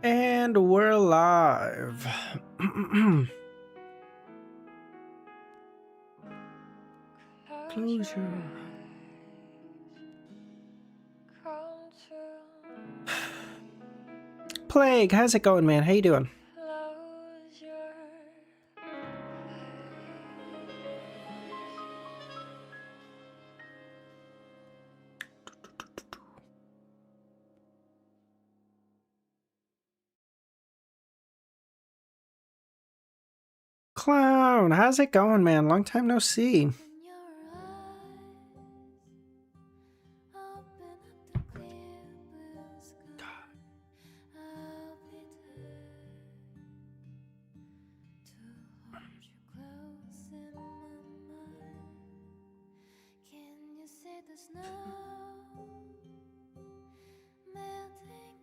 And we're live. Close your Plague, how's it going, man? How you doing? Clown, how's it going, man? Long time no see.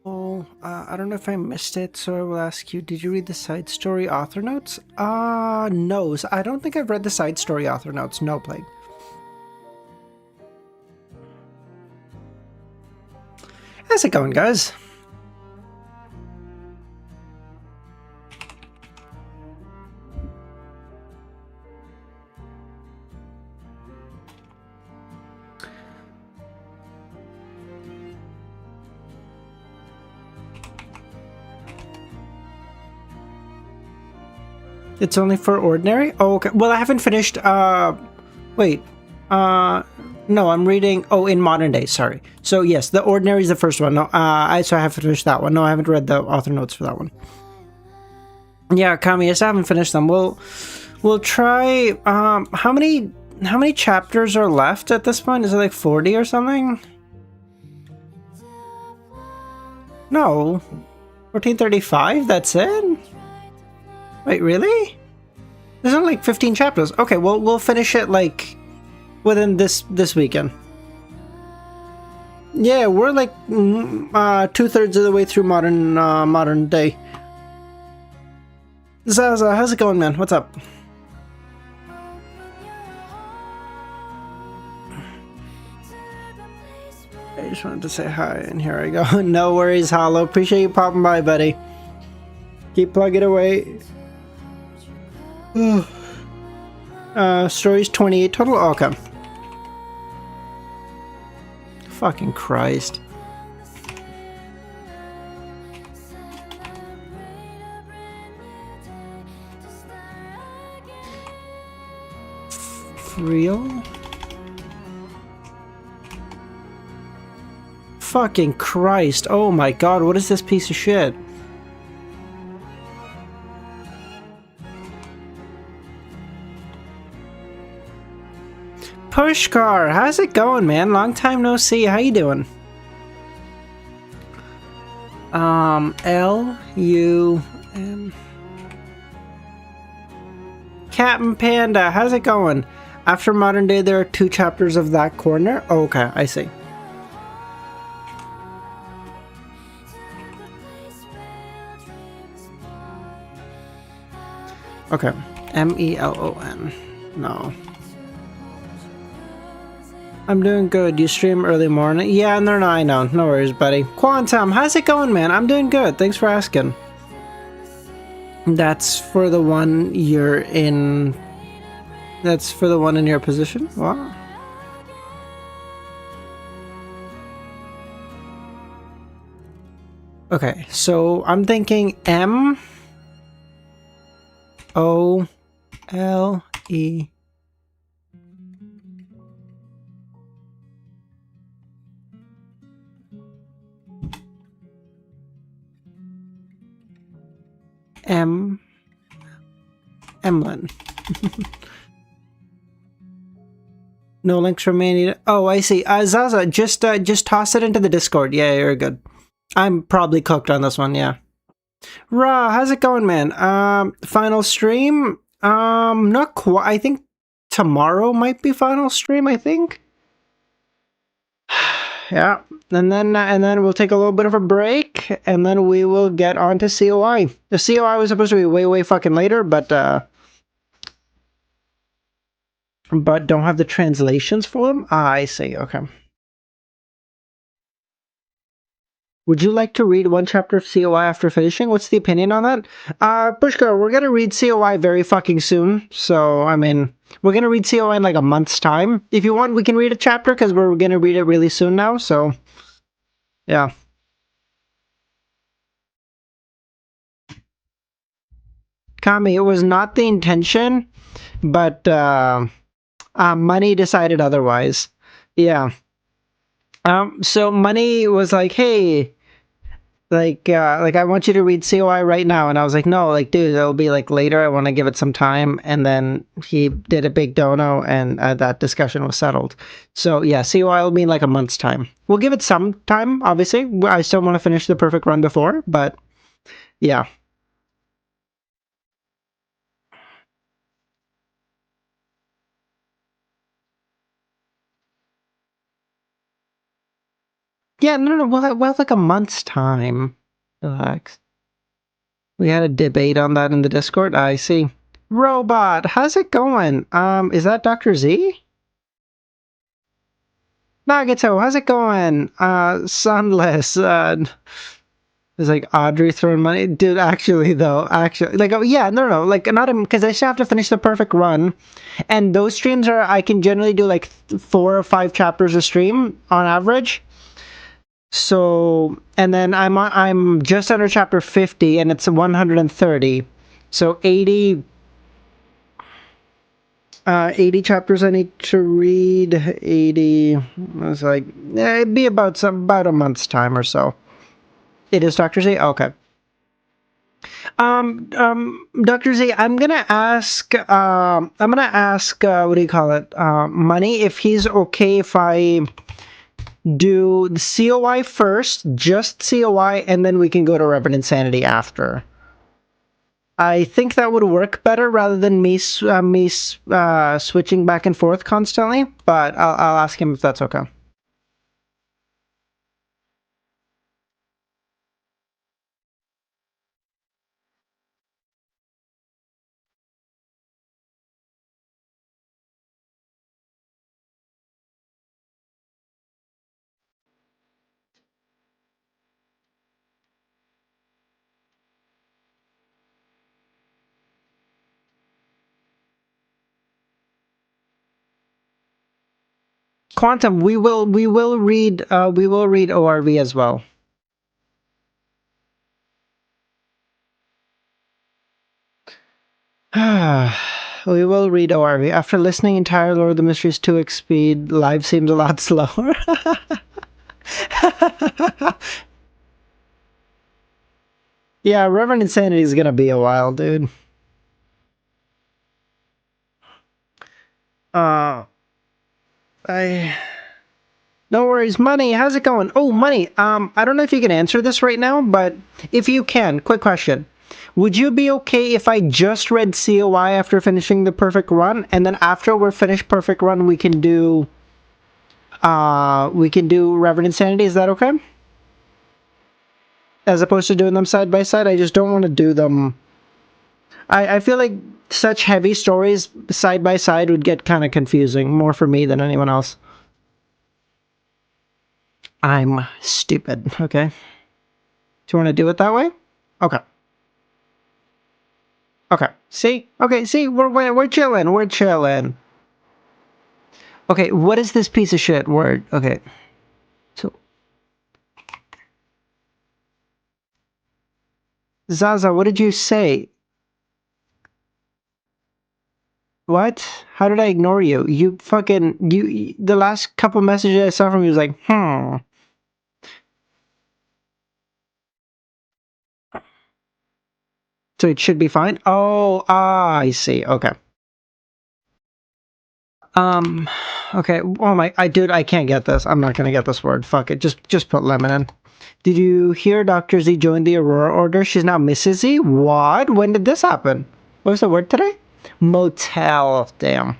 Oh, I don't know if I missed it, so I will ask you, did you read the side story author notes? No, I don't think I've read the side story author notes. No, Plague. How's it going, guys? It's only for ordinary? Oh, okay. Well, I haven't finished, wait. No, I'm reading, in modern day, sorry. So, yes, the ordinary is the first one. No, so I haven't finished that one. No, I haven't read the author notes for that one. Yeah, Kami, yes, I haven't finished them. We'll try, how many chapters are left at this point? Is it like 40 or something? No. 1435? That's it? Wait, really? There's only like 15 chapters. Okay, well, we'll finish it like within this weekend. Yeah, we're like 2/3 of the way through modern day. Zaza, how's it going, man? What's up? I just wanted to say hi, and here I go. No worries, Hollow. Appreciate you popping by, buddy. Keep plugging away. Stories 28 total? Okay. Fucking Christ. Real? Fucking Christ. Oh my god, what is this piece of shit? Pushkar, how's it going, man? Long time no see. How you doing? L-U-M... Captain Panda, how's it going? After modern day, there are 2 chapters of that corner? Oh, okay, I see. Okay, M-E-L-O-N. No. I'm doing good. You stream early morning? Yeah, no, I know. No worries, buddy. Quantum, how's it going, man? I'm doing good. Thanks for asking. That's for the one you're in... That's for the one in your position? Wow. Okay, so I'm thinking M... O-L-E... Emlyn. No links remaining. Oh, I see. Zaza, just toss it into the Discord. Yeah, you're good. I'm probably cooked on this one, yeah. Ra, how's it going, man? Final stream? Not quite. I think tomorrow might be final stream, I think. Yeah, and then we'll take a little bit of a break, and then we will get on to COI. The COI was supposed to be way fucking later, but don't have the translations for them? Ah, I see, okay. Would you like to read one chapter of COI after finishing? What's the opinion on that? Pushkar, we're gonna read COI very fucking soon. So, I mean, we're gonna read COI in like a month's time. If you want, we can read a chapter because we're gonna read it really soon now. So, yeah. Kami, it was not the intention, but money decided otherwise. Yeah. So money was like, hey, like I want you to read COI right now, and I was like, no, like, dude, it'll be like later. I want to give it some time, and then he did a big dono, and that discussion was settled. So yeah, COI will be in like a month's time. We'll give it some time. Obviously, I still want to finish the perfect run before, but yeah, yeah, no, no, we'll have like a month's time. Relax. We had a debate on that in the Discord. I see. Robot, how's it going? Is that Dr. Z? Nagato, how's it going? Sunless, it's like Audrey throwing money. Dude, actually, though, actually, like, oh, yeah, no, no, like, not because I still have to finish the perfect run. And those streams are, I can generally do like 4 or 5 chapters a stream on average. So, and then I'm just under chapter 50 and it's 130. So 80 chapters I need to read. 80, it's like, it'd be about a month's time or so. It is Dr. Z? Okay. Dr. Z, I'm gonna ask, what do you call it? Money, if he's okay if I do the COI first, just COI, and then we can go to Reverend Insanity after. I think that would work better rather than me switching back and forth constantly, but I'll ask him if that's okay. Quantum, we will read ORV as well. We will read ORV. After listening entire Lord of the Mysteries 2x speed, live seems a lot slower. Yeah, Reverend Insanity is gonna be a while, dude. Uh, I No worries, Money. How's it going? Oh, Money. I don't know if you can answer this right now, but if you can, quick question: would you be okay if I just read COI after finishing the perfect run, and then after we're finished perfect run, we can do Reverend Insanity? Is that okay? As opposed to doing them side by side, I just don't want to do them. I feel like such heavy stories side by side would get kind of confusing, more for me than anyone else. I'm stupid. Okay. Do you want to do it that way? Okay. Okay. See? Okay, see? We're chilling. We're chilling. Okay, what is this piece of shit word? Okay. So, Zaza, what did you say? What? How did I ignore you? You fucking the last couple messages I saw from you was like, So it should be fine. Oh, I see. Okay. Um, okay. Oh my, dude, I can't get this. I'm not gonna get this word. Fuck it. Just put lemon in. Did you hear Dr. Z joined the Aurora Order? She's now Mrs. Z? What? When did this happen? What was the word today? Motel. Damn.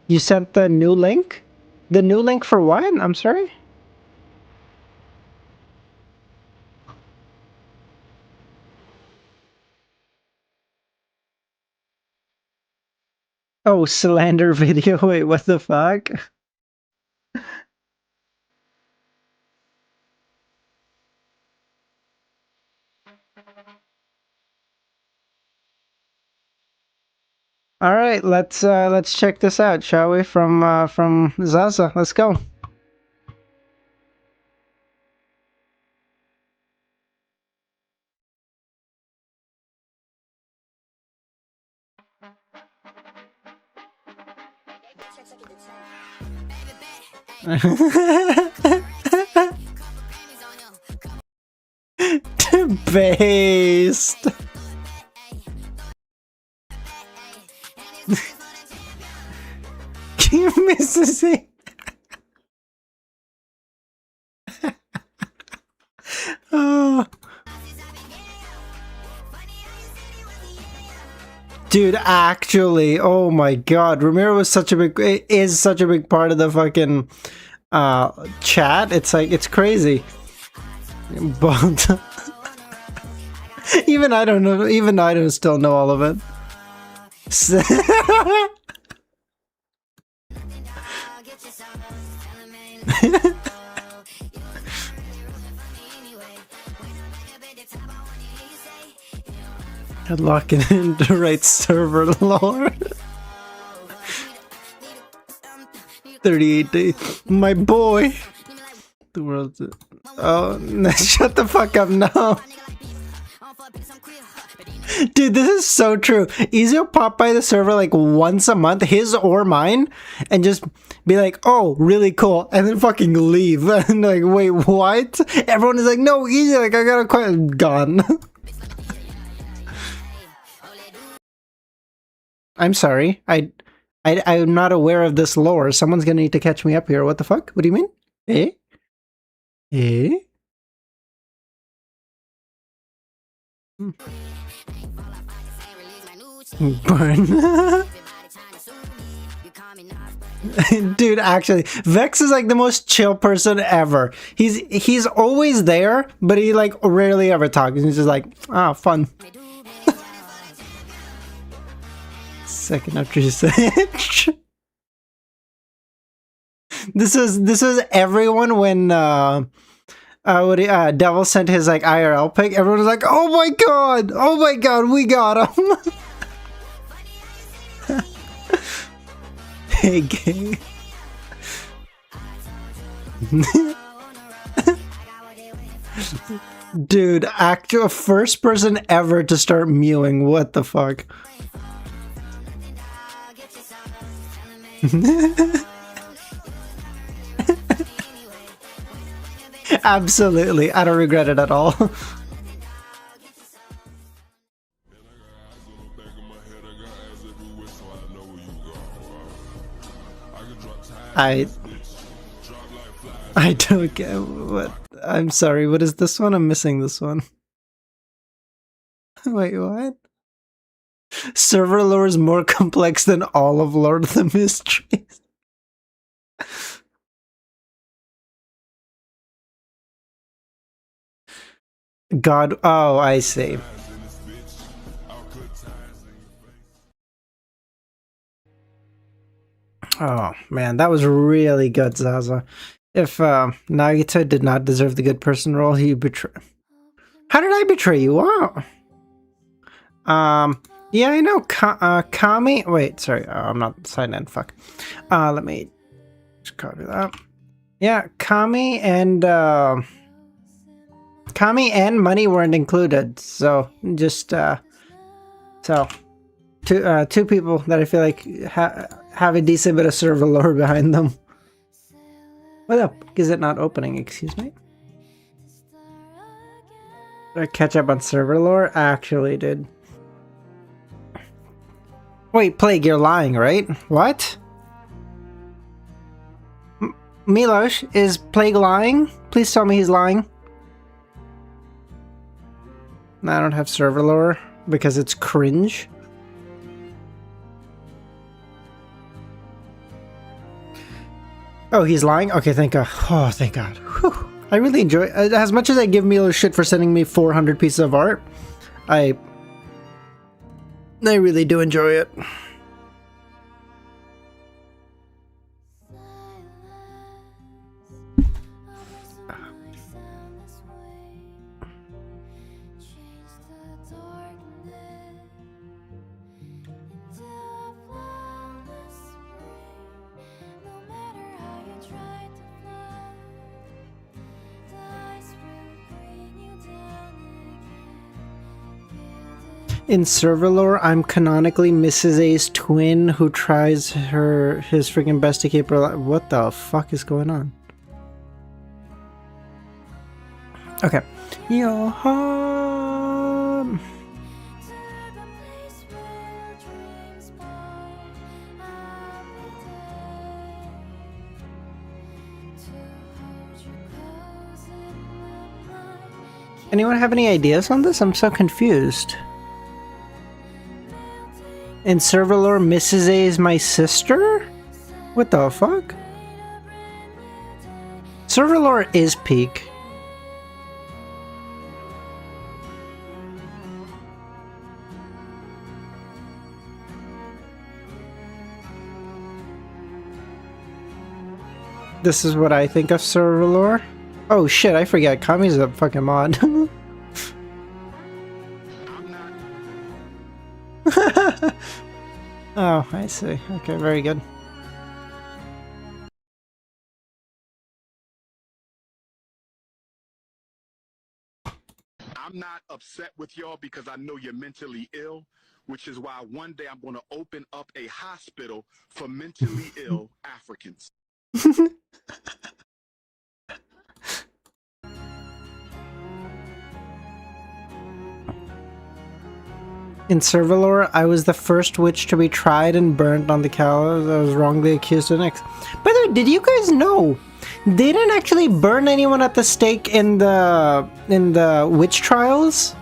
You sent the new link? The new link for what? I'm sorry? Oh, slander video. Wait, what the fuck? All right, let's check this out, shall we? From Zaza, let's go. Based. Mrs. Oh. Dude, actually, oh my god, Ramiro is such a big part of the fucking chat. It's like, it's crazy. But even I don't know, even I don't still know all of it. Locking in the right server lore. 38 days. My boy. The world's... Oh, shut the fuck up now. Dude, this is so true. Easy will pop by the server like once a month, his or mine, and just be like, oh, really cool, and then fucking leave. And like, wait, what? Everyone is like, no, Easy, like, I gotta quit. Gone. I'm sorry. I'm not aware of this lore. Someone's gonna need to catch me up here. What the fuck? What do you mean? Eh? Eh? Burn. Dude, actually, Vex is like the most chill person ever. He's always there, but he like rarely ever talks. He's just like, ah, fun. Second after you said this was everyone when Devil sent his like IRL pic. Everyone was like, oh my god, we got him. Hey, gay. Dude, actual first person ever to start mewing. What the fuck? Absolutely, I don't regret it at all. I don't get what. I'm sorry, what is this one? I'm missing this one. Wait, what? Server lore is more complex than all of Lord of the Mysteries. God, oh, I see. Oh man, that was really good, Zaza. If Nagito did not deserve the good person role, he betrayed. How did I betray you? Wow. Yeah, I know. Kami. Wait, sorry, I'm not signed in. Fuck. Let me just copy that. Yeah, Kami and money weren't included, so just so two people that I feel like have a decent bit of server lore behind them. What up? Is it not opening? Excuse me. Did I catch up on server lore? Actually, did. Wait, Plague, you're lying, right? What? Milosh, is Plague lying? Please tell me he's lying. I don't have server lore because it's cringe. Oh, he's lying? Okay, thank God. Oh, thank God. Whew. I really enjoy it. As much as I give Milo shit for sending me 400 pieces of art, I really do enjoy it. In server lore, I'm canonically Mrs. A's twin who tries his freaking best to keep her alive. What the fuck is going on? Okay. Your home. Anyone have any ideas on this? I'm so confused. In server lore, Mrs. A is my sister? What the fuck? Server lore is peak. This is what I think of server lore. Oh shit, I forget. Kami's a fucking mod. Oh, I see. Okay, very good. I'm not upset with y'all because I know you're mentally ill, which is why one day I'm going to open up a hospital for mentally ill Africans. In server lore, I was the first witch to be tried and burned on the gallows. I was wrongly accused of next. By the way, did you guys know they didn't actually burn anyone at the stake in the witch trials?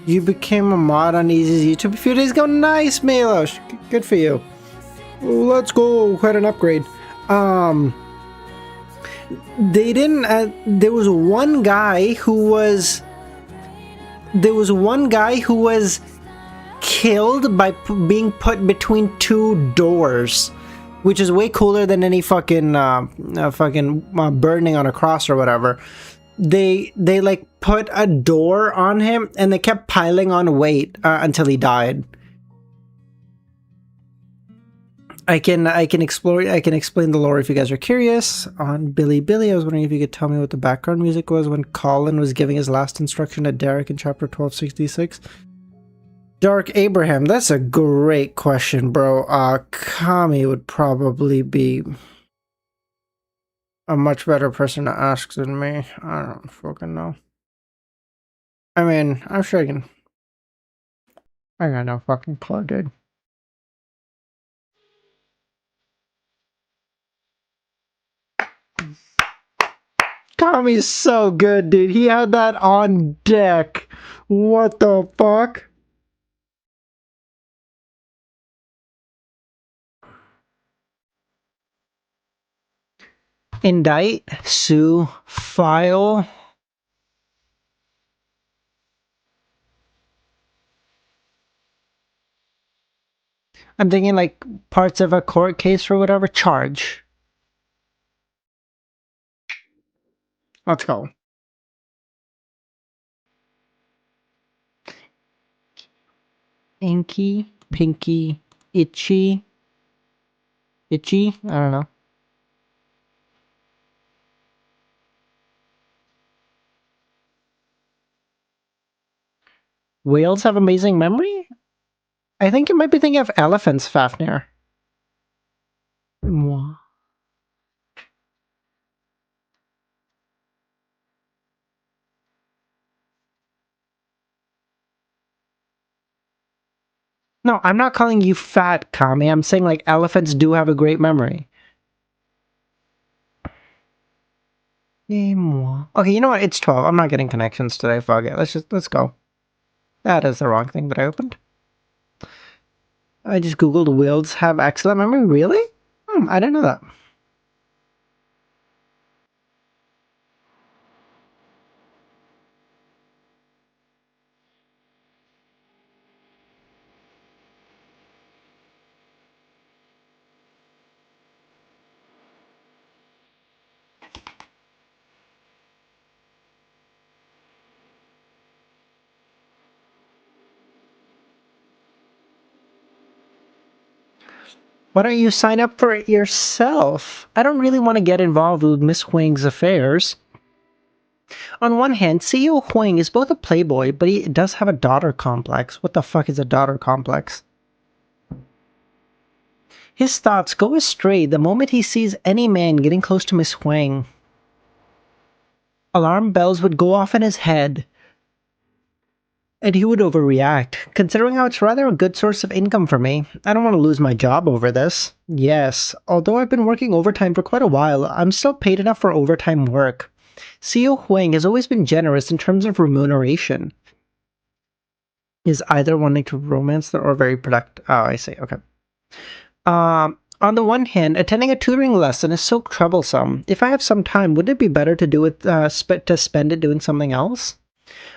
You became a mod on Easy's YouTube a few days ago. Nice, Milos. Good for you. Let's go. Quite an upgrade. They didn't. There was one guy who was. There was one guy who was killed by being put between two doors, which is way cooler than any fucking burning on a cross or whatever. They like put a door on him and they kept piling on weight until he died. I can explain the lore if you guys are curious. On Billy Billy, I was wondering if you could tell me what the background music was when Colin was giving his last instruction to Derek in chapter 1266. Dark Abraham, that's a great question, bro. Kami would probably be a much better person to ask than me. I don't fucking know. I mean, I'm sure I got no fucking clue, dude. Kami's so good, dude. He had that on deck. What the fuck? Indict, sue, file. I'm thinking like parts of a court case or whatever. Charge. Let's go. Inky, pinky, itchy. Itchy? I don't know. Whales have amazing memory? I think you might be thinking of elephants, Fafnir. Moi. No, I'm not calling you fat, Kami. I'm saying like elephants do have a great memory. Okay, you know what? It's 12. I'm not getting connections today. Fuck it. Let's go. That is the wrong thing that I opened. I just googled whales have excellent memory. Really? I didn't know that. Why don't you sign up for it yourself? I don't really want to get involved with Miss Wing's affairs. On one hand, CEO Huang is both a playboy, but he does have a daughter complex. What the fuck is a daughter complex? His thoughts go astray the moment he sees any man getting close to Miss Huang. Alarm bells would go off in his head, and he would overreact. Considering how it's rather a good source of income for me, I don't want to lose my job over this. Yes, although I've been working overtime for quite a while, I'm still paid enough for overtime work. CEO Huang has always been generous in terms of remuneration. Is either wanting to romance or very productive? Oh, I see. Okay. On the one hand, attending a tutoring lesson is so troublesome. If I have some time, wouldn't it be better to do it to spend it doing something else?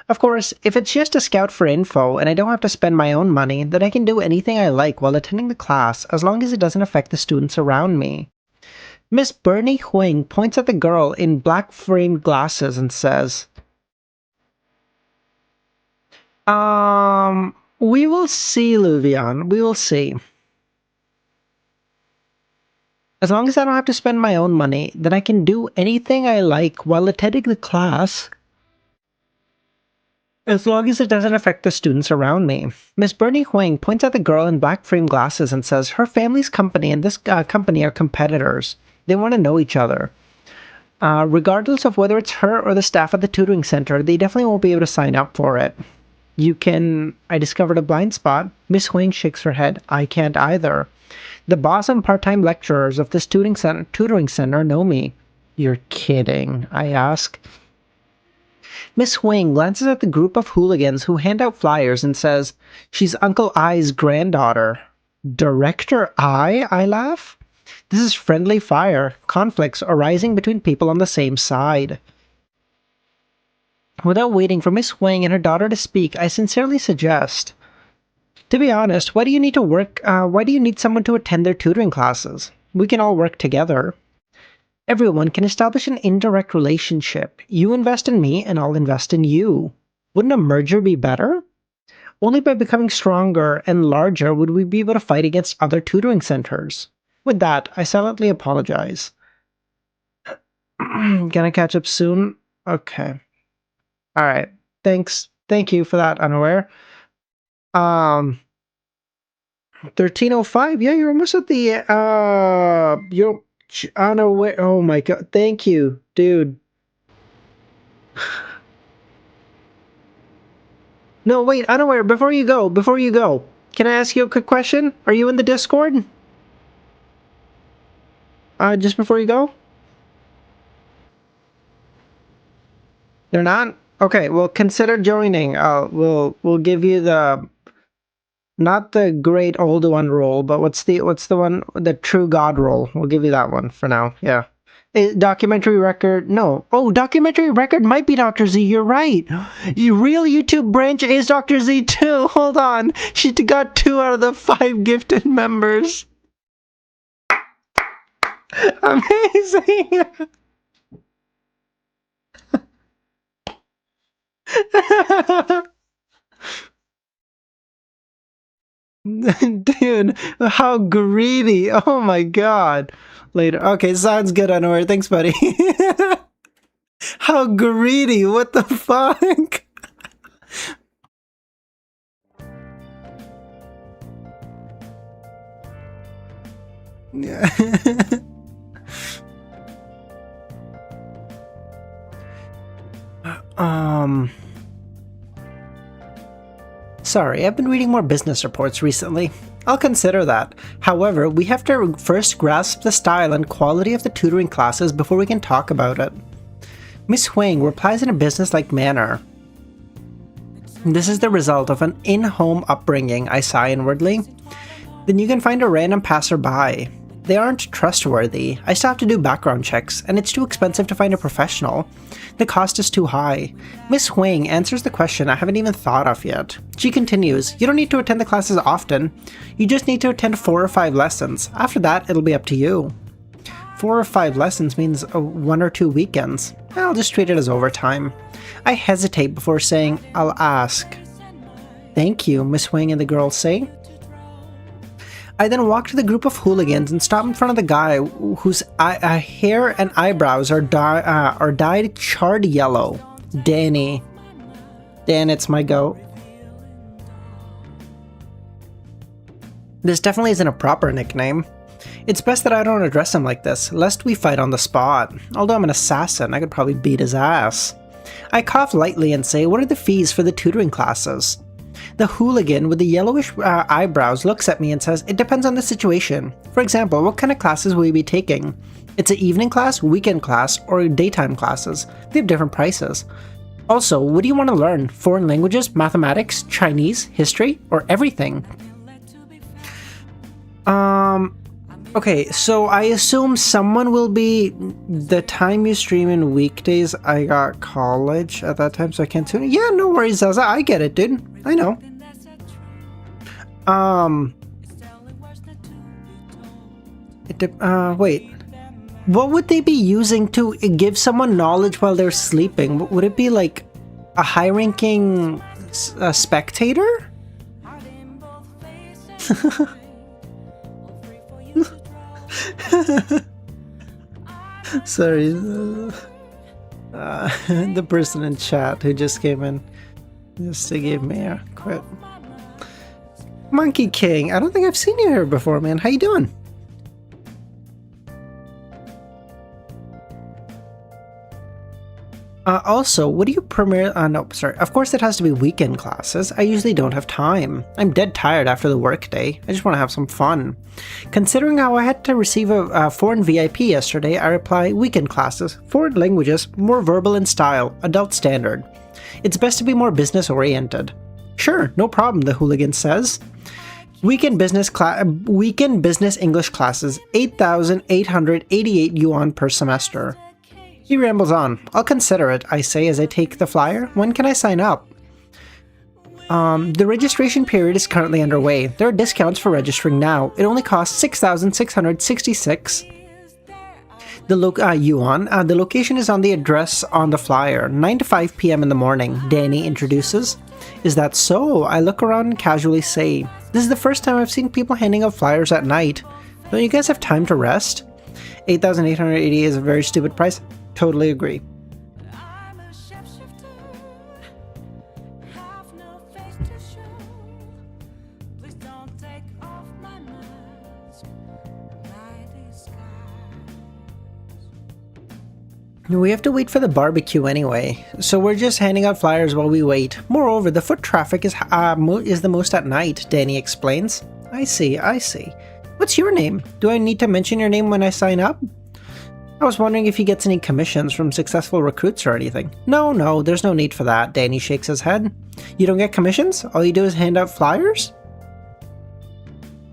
Of course, if it's just to scout for info and I don't have to spend my own money, then I can do anything I like while attending the class as long as it doesn't affect the students around me. Miss Bernie Huang points at the girl in black-framed glasses and says, we will see, Luvian. We will see. As long as I don't have to spend my own money, then I can do anything I like while attending the class. As long as it doesn't affect the students around me. Miss Bernie Huang points at the girl in black frame glasses and says her family's company and this company are competitors. They want to know each other. Regardless of whether it's her or the staff at the tutoring center, they definitely won't be able to sign up for it. I discovered a blind spot. Miss Huang shakes her head. I can't either. The boss and part-time lecturers of this tutoring center know me. You're kidding, I ask. Miss Huang glances at the group of hooligans who hand out flyers and says, she's Uncle I's granddaughter. Director I laugh. This is friendly fire, conflicts arising between people on the same side. Without waiting for Miss Huang and her daughter to speak, I sincerely suggest, to be honest, why do you need someone to attend their tutoring classes? We can all work together. Everyone can establish an indirect relationship. You invest in me, and I'll invest in you. Wouldn't a merger be better? Only by becoming stronger and larger would we be able to fight against other tutoring centers. With that, I silently apologize. Gonna catch up soon? Okay. Alright. Thanks. Thank you for that, Unaware. 1305? Yeah, you're almost at the, you're Unaware. Oh my god. Thank you, dude. No, wait, Unaware, before you go, can I ask you a quick question? Are you in the Discord? Just before you go? They're not? Okay, well, consider joining. We'll give you the, not the great old one role, but what's the one, the true god role. We'll give you that one for now, yeah. Documentary record, no. Oh, documentary record might be Dr. Z, you're right. Real YouTube branch is Dr. Z too. Hold on. She got 2 out of the 5 gifted members. Amazing. Dude, how greedy. Oh my god. Later. Okay, sounds good, Unaware. Thanks, buddy. How greedy. What the fuck? Sorry, I've been reading more business reports recently. I'll consider that. However, we have to first grasp the style and quality of the tutoring classes before we can talk about it. Miss Huang replies in a business-like manner. This is the result of an in-home upbringing, I sigh inwardly. Then you can find a random passerby. They aren't trustworthy. I still have to do background checks, and it's too expensive to find a professional. The cost is too high. Miss Huang answers the question I haven't even thought of yet. She continues, you don't need to attend the classes often. You just need to attend 4 or 5 lessons. After that, it'll be up to you. 4 or 5 lessons means 1 or 2 weekends. I'll just treat it as overtime. I hesitate before saying, I'll ask. Thank you, Miss Huang and the girls say. I then walk to the group of hooligans and stop in front of the guy whose hair and eyebrows are dyed charred yellow. Danny. Dan, it's my goat. This definitely isn't a proper nickname. It's best that I don't address him like this, lest we fight on the spot. Although I'm an assassin, I could probably beat his ass. I cough lightly and say, what are the fees for the tutoring classes? The hooligan with the yellowish eyebrows looks at me and says, it depends on the situation. For example, what kind of classes will you be taking? It's an evening class, weekend class, or daytime classes. They have different prices. Also, what do you want to learn? Foreign languages, mathematics, Chinese, history, or everything? Okay, so I assume someone will be the time you stream in weekdays. I got college at that time, so I can't tune in. Yeah, no worries, Zaza. I get it, dude. I know. Wait. What would they be using to give someone knowledge while they're sleeping? Would it be like a high-ranking spectator? Sorry. The person in chat who just came in just to give me a quit. Monkey King, I don't think I've seen you here before, man. How you doing? Also, what do you premiere? No, sorry. Of course, it has to be weekend classes. I usually don't have time. I'm dead tired after the workday. I just want to have some fun. Considering how I had to receive a foreign VIP yesterday, I reply, weekend classes, foreign languages, more verbal in style, adult standard. It's best to be more business-oriented. Sure, no problem, the hooligan says. Weekend business English classes, 8,888 yuan per semester. He rambles on. I'll consider it, I say as I take the flyer. When can I sign up? The registration period is currently underway. There are discounts for registering now. It only costs 6,666 yuan. The location is on the address on the flyer. 9 to 5 p.m. in the morning, Danny introduces. Is that so? I look around and casually say, this is the first time I've seen people handing out flyers at night. Don't you guys have time to rest? 8,880 is a very stupid price. Totally agree. We have to wait for the barbecue anyway, so we're just handing out flyers while we wait. Moreover, the foot traffic is the most at night, Danny explains. I see. What's your name? Do I need to mention your name when I sign up? I was wondering if he gets any commissions from successful recruits or anything. No, there's no need for that, Danny shakes his head. You don't get commissions? All you do is hand out flyers?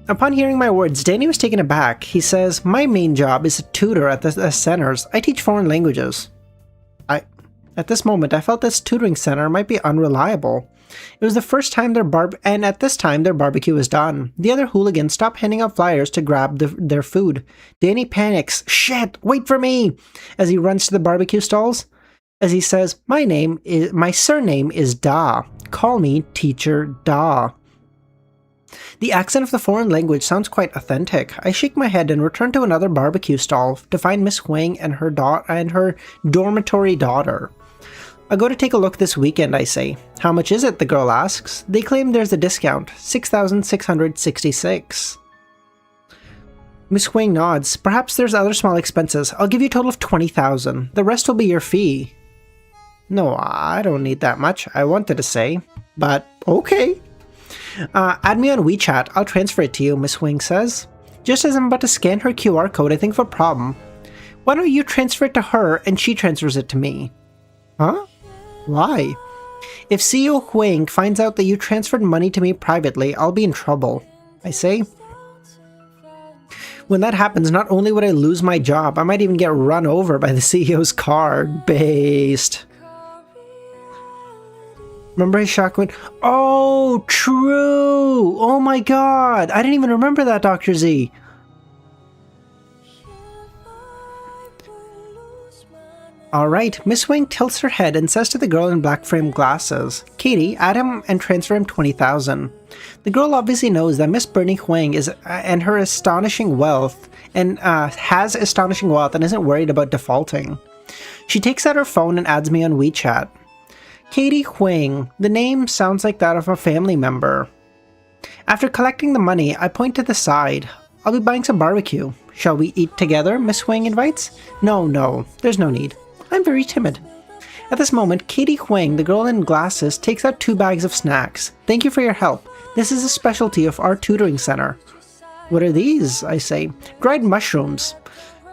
Upon hearing my words, Danny was taken aback. He says, my main job is a tutor at the centers. I teach foreign languages. At this moment, I felt this tutoring center might be unreliable. It was the first time and at this time their barbecue was done. The other hooligans stopped handing out flyers to grab their food. Danny panics. Shit, wait for me! As he runs to the barbecue stalls. As he says, my surname is Da. Call me Teacher Da. The accent of the foreign language sounds quite authentic. I shake my head and return to another barbecue stall to find Miss Huang and her dormitory daughter. I go to take a look this weekend, I say. How much is it? The girl asks. They claim there's a discount, 6,666. Miss Huang nods. Perhaps there's other small expenses. I'll give you a total of 20,000. The rest will be your fee. No, I don't need that much, I wanted to say. But, okay. Add me on WeChat. I'll transfer it to you, Miss Huang says. Just as I'm about to scan her QR code, I think of a problem. Why don't you transfer it to her and she transfers it to me? Huh? Why? If CEO Huang finds out that you transferred money to me privately, I'll be in trouble, I say. When that happens, not only would I lose my job, I might even get run over by the CEO's car. Based. Remember his shotgun? Oh, true! Oh my god! I didn't even remember that, Dr. Z. Alright, Miss Wang tilts her head and says to the girl in black framed glasses, Katie, add him and transfer him 20,000. The girl obviously knows that Miss Bernie Huang is and her astonishing wealth and has astonishing wealth and isn't worried about defaulting. She takes out her phone and adds me on WeChat. Katie Huang, the name sounds like that of a family member. After collecting the money, I point to the side. I'll be buying some barbecue. Shall we eat together? Miss Huang invites. No, there's no need. I'm very timid. At this moment, Katie Huang, the girl in glasses, takes out 2 bags of snacks. Thank you for your help. This is a specialty of our tutoring center. What are these? I say. Dried mushrooms.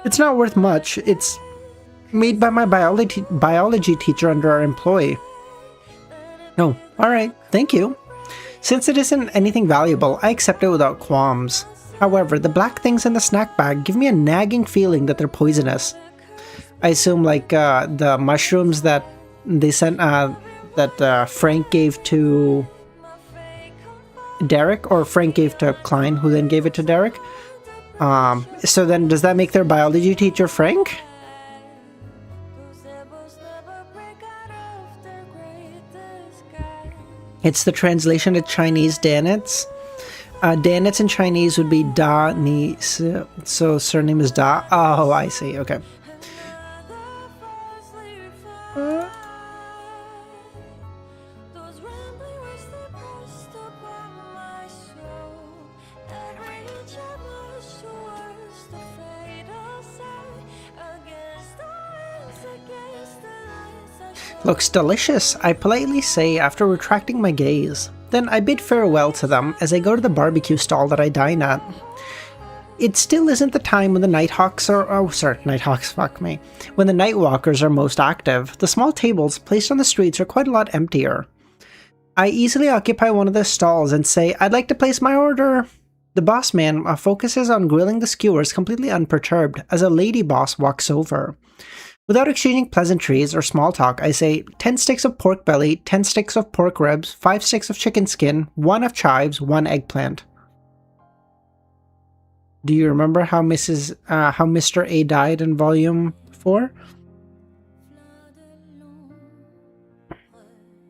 It's not worth much. It's made by my biology teacher under our employee. Oh, alright. Thank you. Since it isn't anything valuable, I accept it without qualms. However, the black things in the snack bag give me a nagging feeling that they're poisonous. I assume like the mushrooms that they sent that Frank gave to Derek, or Frank gave to Klein, who then gave it to Derek. So then does that make their biology teacher Frank? It's the translation to Chinese Danitz. Danitz in Chinese would be Da Ni, so surname is Da. Oh, I see, okay. Looks delicious, I politely say after retracting my gaze. Then I bid farewell to them as I go to the barbecue stall that I dine at. It still isn't the time when the Nighthawks are— Nighthawks, fuck me. When the Nightwalkers are most active. The small tables placed on the streets are quite a lot emptier. I easily occupy one of the stalls and say, I'd like to place my order. The boss man focuses on grilling the skewers completely unperturbed as a lady boss walks over. Without exchanging pleasantries or small talk, I say 10 sticks of pork belly, 10 sticks of pork ribs, 5 sticks of chicken skin, 1 of chives, 1 eggplant. Do you remember how Mr. A died in Volume 4?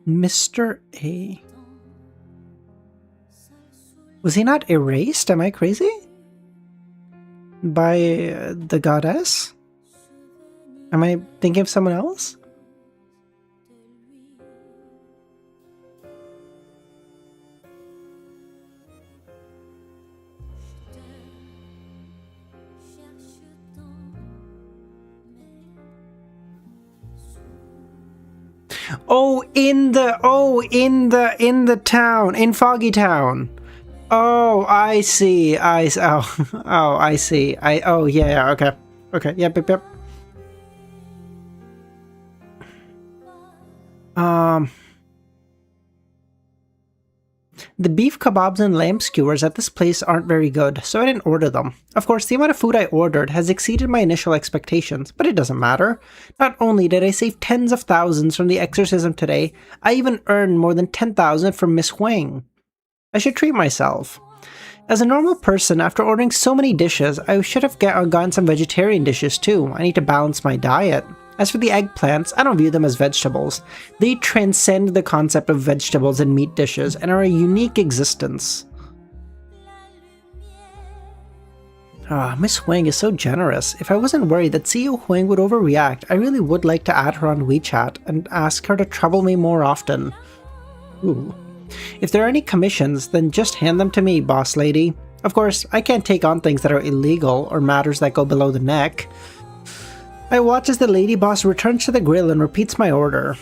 Mr. A. Was he not erased? Am I crazy? By the goddess? Am I thinking of someone else? In the town, in Foggy Town. Oh, I see. I see. Yeah, okay, yep. The beef kebabs and lamb skewers at this place aren't very good, so I didn't order them. Of course, the amount of food I ordered has exceeded my initial expectations, but it doesn't matter. Not only did I save tens of thousands from the exorcism today, I even earned more than 10,000 from Miss Huang. I should treat myself. As a normal person, after ordering so many dishes, I should have gotten some vegetarian dishes too. I need to balance my diet. As for the eggplants, I don't view them as vegetables. They transcend the concept of vegetables in meat dishes and are a unique existence. Miss Huang is so generous. If I wasn't worried that CEO Huang would overreact, I really would like to add her on WeChat and ask her to trouble me more often. Ooh. If there are any commissions, then just hand them to me, boss lady. Of course, I can't take on things that are illegal or matters that go below the neck. I watch as the lady boss returns to the grill and repeats my order.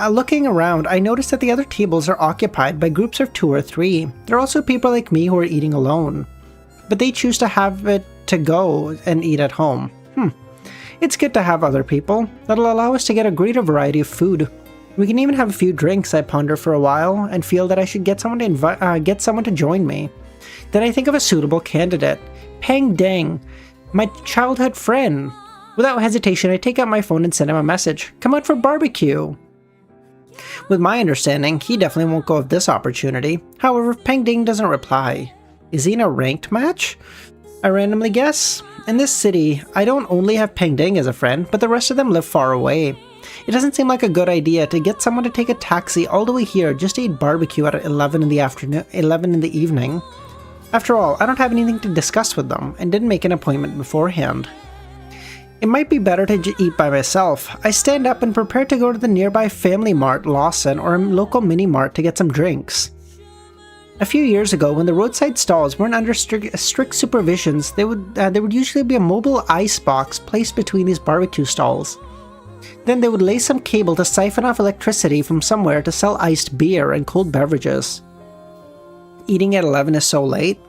Looking around, I notice that the other tables are occupied by groups of 2 or 3. There are also people like me who are eating alone. But they choose to have it to go and eat at home. It's good to have other people. That'll allow us to get a greater variety of food. We can even have a few drinks, I ponder for a while, and feel that I should get someone to join me. Then I think of a suitable candidate. Peng Deng, my childhood friend. Without hesitation, I take out my phone and send him a message. Come out for barbecue. With my understanding, he definitely won't go of this opportunity. However, Peng Ding doesn't reply. Is he in a ranked match? I randomly guess. In this city, I don't only have Peng Ding as a friend, but the rest of them live far away. It doesn't seem like a good idea to get someone to take a taxi all the way here just to eat barbecue at 11 in the afternoon, 11 in the evening. After all, I don't have anything to discuss with them and didn't make an appointment beforehand. It might be better to eat by myself. I stand up and prepare to go to the nearby Family Mart, Lawson, or a local mini mart to get some drinks. A few years ago, when the roadside stalls weren't under strict supervisions, there would usually be a mobile ice box placed between these barbecue stalls. Then they would lay some cable to siphon off electricity from somewhere to sell iced beer and cold beverages. Eating at 11 is so late.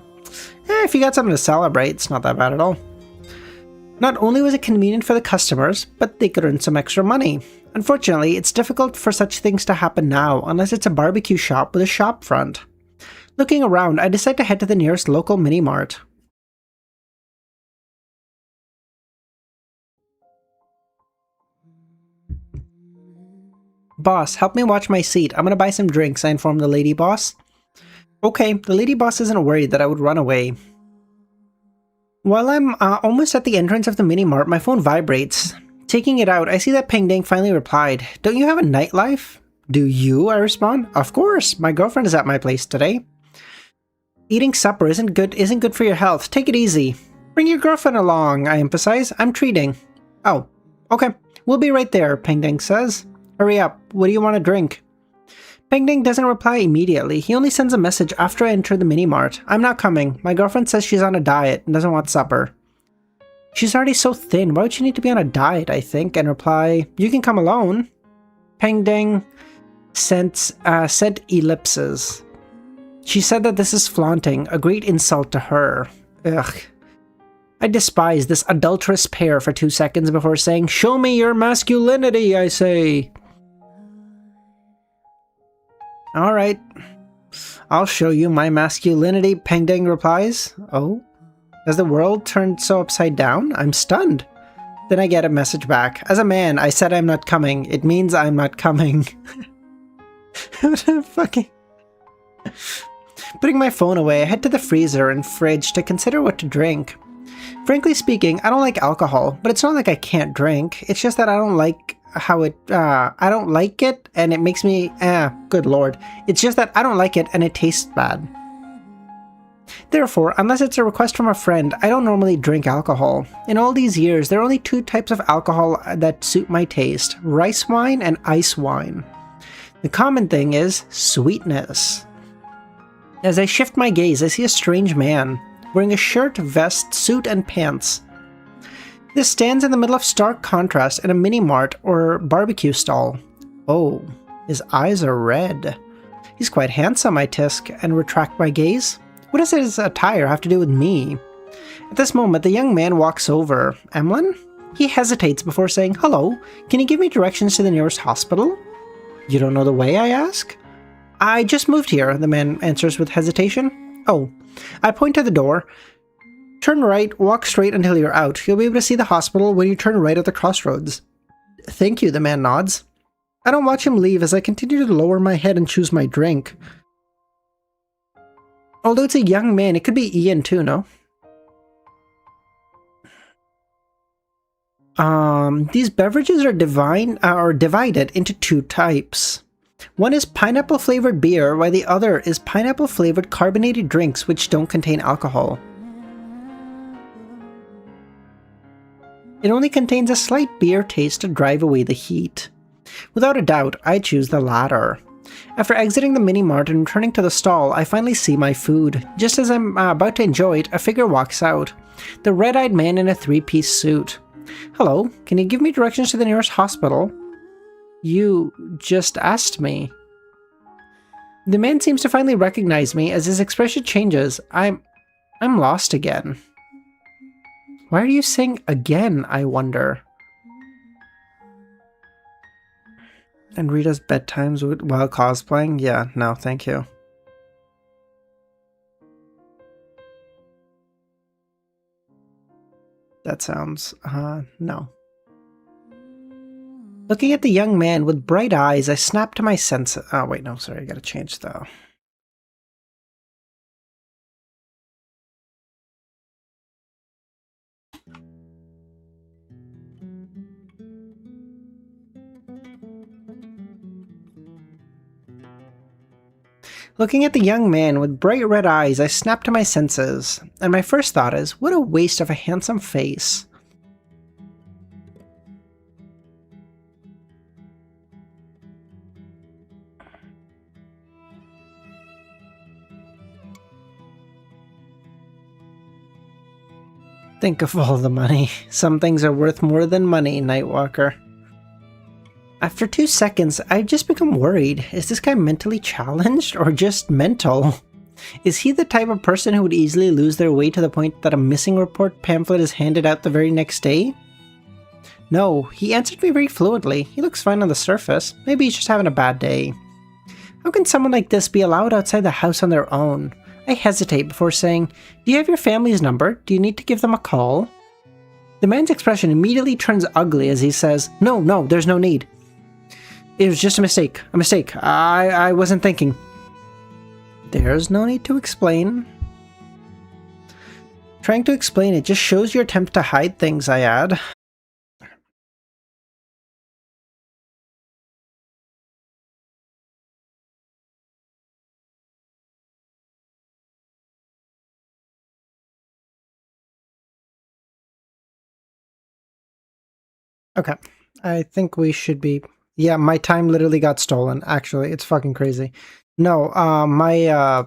If you got something to celebrate, it's not that bad at all. Not only was it convenient for the customers, but they could earn some extra money. Unfortunately, it's difficult for such things to happen now unless it's a barbecue shop with a shop front. Looking around, I decide to head to the nearest local mini-mart. Boss, help me watch my seat. I'm gonna buy some drinks, I inform the lady boss. Okay, the lady boss isn't worried that I would run away. While I'm almost at the entrance of the mini-mart, my phone vibrates. Taking it out, I see that Peng Ding finally replied, "Don't you have a nightlife?" "Do you?" I respond. "Of course, my girlfriend is at my place today." "Eating supper isn't good for your health. Take it easy." "Bring your girlfriend along," I emphasize. "I'm treating." "Oh, okay. We'll be right there," Peng Ding says. "Hurry up. What do you want to drink?" Peng Ding doesn't reply immediately. He only sends a message after I enter the mini-mart. "I'm not coming. My girlfriend says she's on a diet and doesn't want supper." "She's already so thin. Why would she need to be on a diet?" I think, and reply, "You can come alone." Peng Ding sent ellipses. She said that this is flaunting, a great insult to her. Ugh. I despise this adulterous pair for 2 seconds before saying, "Show me your masculinity," I say. "Alright, I'll show you my masculinity," Peng Ding replies. "Oh? Has the world turned so upside down? I'm stunned." Then I get a message back. "As a man, I said I'm not coming. It means I'm not coming." Fucking... Putting my phone away, I head to the freezer and fridge to consider what to drink. Frankly speaking, I don't like alcohol, but it's not like I can't drink. It's just that I don't like how it, I don't like it, and it makes me, good lord. It's just that I don't like it, and it tastes bad. Therefore, unless it's a request from a friend, I don't normally drink alcohol. In all these years, there are only 2 types of alcohol that suit my taste: rice wine and ice wine. The common thing is sweetness. As I shift my gaze, I see a strange man, wearing a shirt, vest, suit, and pants. This stands in the middle of stark contrast in a mini-mart or barbecue stall. Oh, his eyes are red. He's quite handsome, I tisk, and retract my gaze. What does his attire have to do with me? At this moment, the young man walks over. "Emlyn?" He hesitates before saying, "Hello, can you give me directions to the nearest hospital?" "You don't know the way?" I ask. "I just moved here," the man answers with hesitation. "Oh." I point to the door. "Turn right, walk straight until you're out. You'll be able to see the hospital when you turn right at the crossroads." "Thank you," the man nods. I don't watch him leave as I continue to lower my head and choose my drink. Although it's a young man, it could be Ian too, no? These beverages are divided into 2 types. One is pineapple-flavored beer, while the other is pineapple-flavored carbonated drinks which don't contain alcohol. It only contains a slight beer taste to drive away the heat. Without a doubt, I choose the latter. After exiting the mini-mart and returning to the stall, I finally see my food. Just as I'm about to enjoy it, a figure walks out. The red-eyed man in a 3-piece suit. "Hello, can you give me directions to the nearest hospital?" "You just asked me." The man seems to finally recognize me as his expression changes. I'm lost again. Why are you saying again, I wonder? And Rita's bedtimes while cosplaying? Yeah, no, thank you. That sounds, no. Looking at the young man with bright eyes, I snap to my senses. Oh, wait, no, sorry, I gotta change though. Looking at the young man with bright red eyes, I snap to my senses, and my first thought is, what a waste of a handsome face. Think of all the money. Some things are worth more than money, Nightwalker. After 2 seconds, I just become worried. Is this guy mentally challenged or just mental? Is he the type of person who would easily lose their way to the point that a missing report pamphlet is handed out the very next day? No, he answered me very fluently. He looks fine on the surface. Maybe he's just having a bad day. How can someone like this be allowed outside the house on their own? I hesitate before saying, do you have your family's number? Do you need to give them a call? The man's expression immediately turns ugly as he says, No, there's no need. It was just a mistake. I wasn't thinking. There's no need to explain. Trying to explain it just shows your attempt to hide things, I add. Okay, I think we should be... Yeah, my time literally got stolen, actually. It's fucking crazy. No, I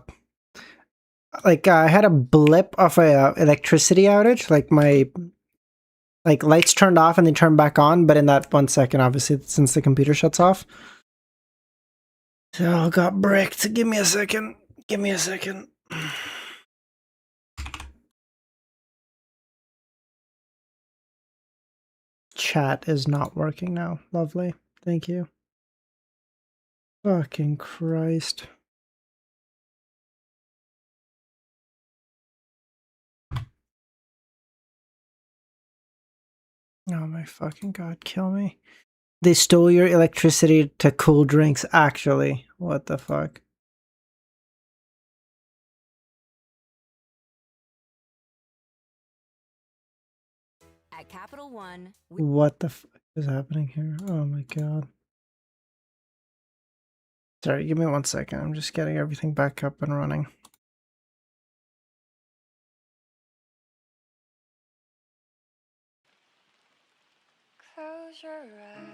had a blip of a electricity outage. Like, my... Like, lights turned off and they turned back on, but in that 1 second, obviously, since the computer shuts off. So, got bricked. Give me a second. Give me a second. Chat is not working now. Lovely. Thank you. Fucking Christ. Oh my fucking god, kill me. They stole your electricity to cool drinks, actually. What the fuck? At Capital One, What the fuck is happening here? Oh my god. Sorry, give me 1 second. I'm just getting everything back up and running. Close your eyes.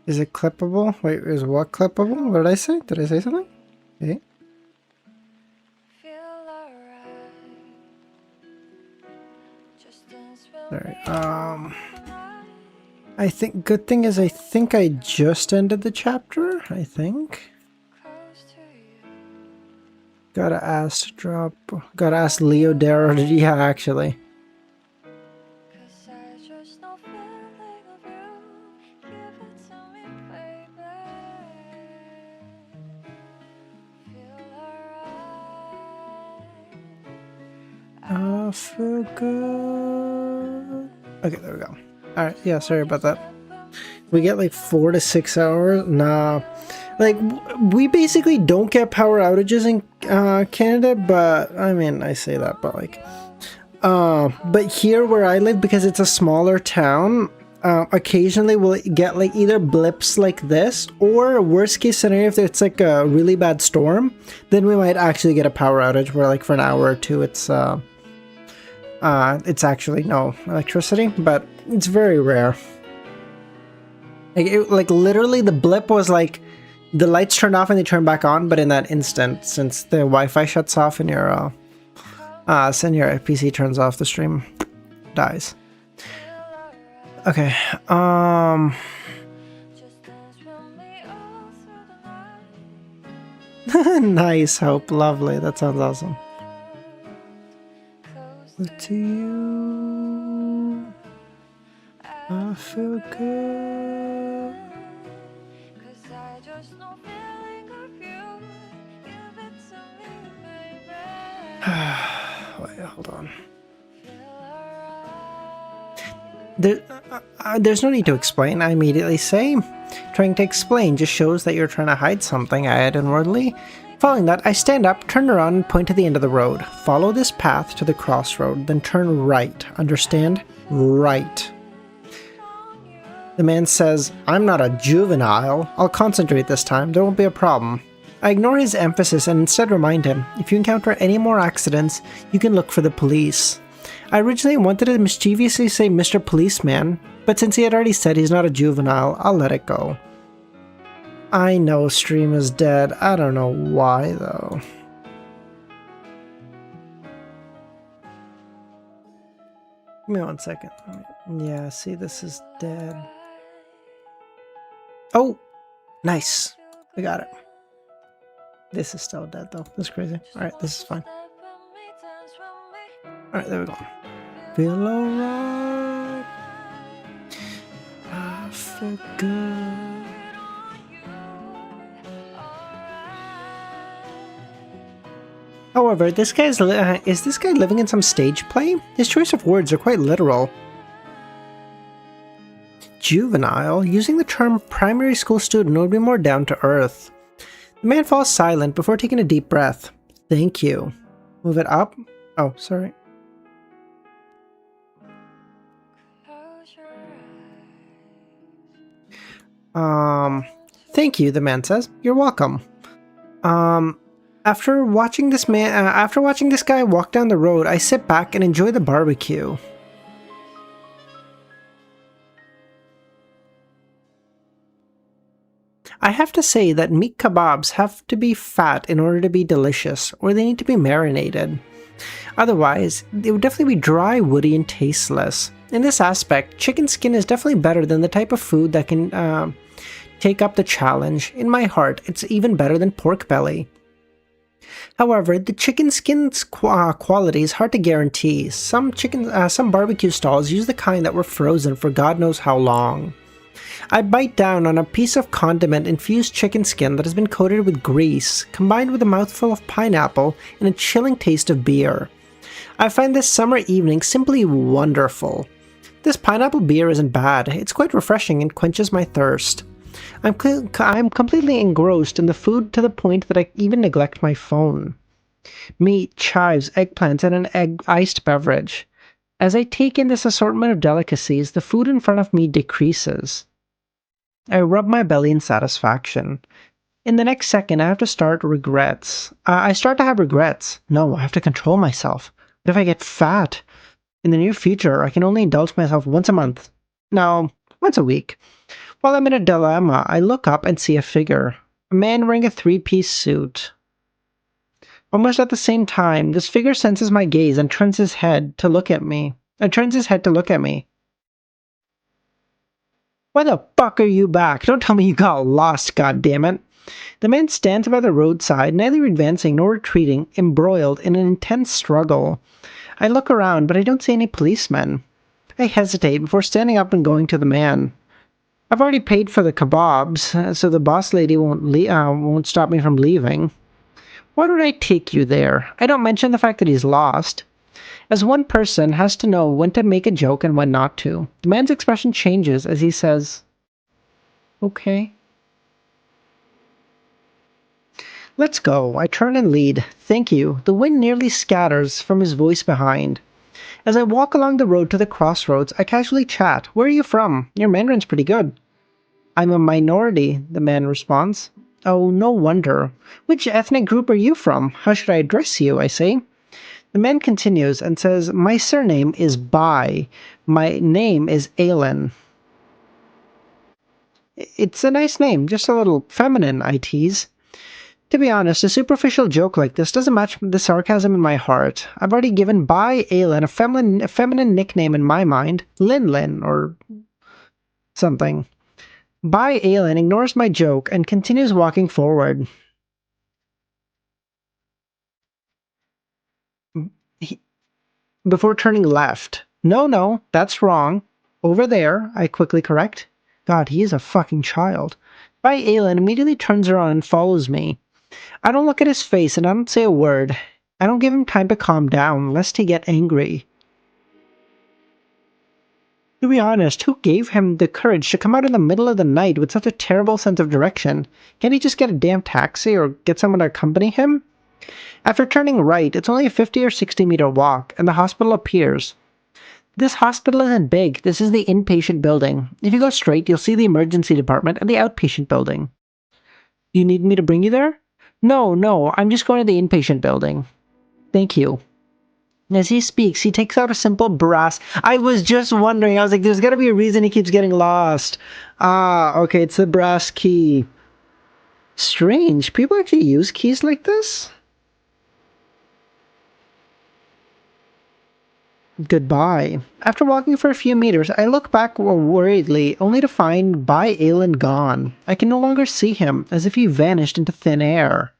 Is it clippable? Wait, is what clippable? What did I say? Did I say something? Okay. Feel alright. Just dance will Sorry. be alright. I think think I just ended the chapter, I think. Close to you. Gotta ask Leo Darrow. Yeah, actually. 'Cause I just know feeling of you. Give it to me, baby. Feel alright. I feel good. Okay, there we go. Alright, yeah, sorry about that. We get like 4 to 6 hours. Nah. Like, we basically don't get power outages in Canada, but, I mean, I say that, but like... but here where I live, because it's a smaller town, occasionally we'll get like either blips like this, or worst case scenario, if it's like a really bad storm, then we might actually get a power outage where like for an hour or two it's actually no electricity, but it's very rare. Like literally the blip was like the lights turned off and they turned back on, but in that instant, since the Wi-Fi shuts off and your PC turns off, the stream dies. Okay, Just dance will be all through the night. nice, Hope, lovely, that sounds awesome. Close To you, I feel good. 'Cause I just know feeling of you. Give it to me, baby. Wait, hold on. Feel alright. There's no need to explain, I immediately say. Trying to explain just shows that you're trying to hide something, I add inwardly. Following that, I stand up, turn around, and point to the end of the road. Follow this path to the crossroad, then turn right. Understand? Right. The man says, I'm not a juvenile. I'll concentrate this time. There won't be a problem. I ignore his emphasis and instead remind him, if you encounter any more accidents, you can look for the police. I originally wanted to mischievously say Mr. Policeman, but since he had already said he's not a juvenile, I'll let it go. I know stream is dead. I don't know why though. Give me 1 second. Yeah, see, this is dead. Oh, nice. We got it. This is still dead though. That's crazy. Alright, this is fine. Alright, there we go. Feel alright. I feel good. However, is this guy living in some stage play? His choice of words are quite literal. Juvenile, using the term primary school student would be more down to earth. The man falls silent before taking a deep breath. Thank you. Move it up? Oh, sorry. Thank you, the man says. You're welcome. After watching this guy walk down the road, I sit back and enjoy the barbecue. I have to say that meat kebabs have to be fat in order to be delicious, or they need to be marinated. Otherwise, they would definitely be dry, woody, and tasteless. In this aspect, chicken skin is definitely better than the type of food that can take up the challenge. In my heart, it's even better than pork belly. However, the chicken skin's quality is hard to guarantee. Some barbecue stalls use the kind that were frozen for God knows how long. I bite down on a piece of condiment-infused chicken skin that has been coated with grease, combined with a mouthful of pineapple and a chilling taste of beer. I find this summer evening simply wonderful. This pineapple beer isn't bad, it's quite refreshing and quenches my thirst. I'm completely engrossed in the food to the point that I even neglect my phone. Meat, chives, eggplants, and an iced beverage. As I take in this assortment of delicacies, the food in front of me decreases. I rub my belly in satisfaction. In the next second, I have to start regrets. I start to have regrets. No, I have to control myself. What if I get fat? In the near future, I can only indulge myself once a month. No, once a week. While I'm in a dilemma, I look up and see a figure. A man wearing a three-piece suit. Almost at the same time, this figure senses my gaze and turns his head to look at me. Why the fuck are you back? Don't tell me you got lost, goddammit. The man stands by the roadside, neither advancing nor retreating, embroiled in an intense struggle. I look around, but I don't see any policemen. I hesitate before standing up and going to the man. I've already paid for the kebabs, so the boss lady won't stop me from leaving. Why would I take you there? I don't mention the fact that he's lost. As one person has to know when to make a joke and when not to. The man's expression changes as he says, okay. Let's go. I turn and lead. Thank you. The wind nearly scatters from his voice behind. As I walk along the road to the crossroads, I casually chat. Where are you from? Your Mandarin's pretty good. I'm a minority, the man responds. Oh, no wonder. Which ethnic group are you from? How should I address you, I say. The man continues and says, my surname is Bai. My name is Aylin. It's a nice name, just a little feminine, I tease. To be honest, a superficial joke like this doesn't match the sarcasm in my heart. I've already given Bai Aylin a feminine nickname in my mind, Lin Lin, or something. Bai Aylin ignores my joke and continues walking forward. Before turning left. No, that's wrong. Over there, I quickly correct. God, he is a fucking child. Bai Aylin immediately turns around and follows me. I don't look at his face and I don't say a word. I don't give him time to calm down, lest he get angry. To be honest, who gave him the courage to come out in the middle of the night with such a terrible sense of direction? Can't he just get a damn taxi or get someone to accompany him? After turning right, it's only a 50 or 60 meter walk, and the hospital appears. This hospital isn't big. This is the inpatient building. If you go straight, you'll see the emergency department and the outpatient building. Do you need me to bring you there? No, I'm just going to the inpatient building. Thank you. As he speaks, he takes out a simple brass. I was just wondering. I was like, there's got to be a reason he keeps getting lost. Ah, okay, it's a brass key. Strange. People actually use keys like this? Goodbye. After walking for a few meters, I look back worriedly, only to find Bai Ailin gone. I can no longer see him, as if he vanished into thin air.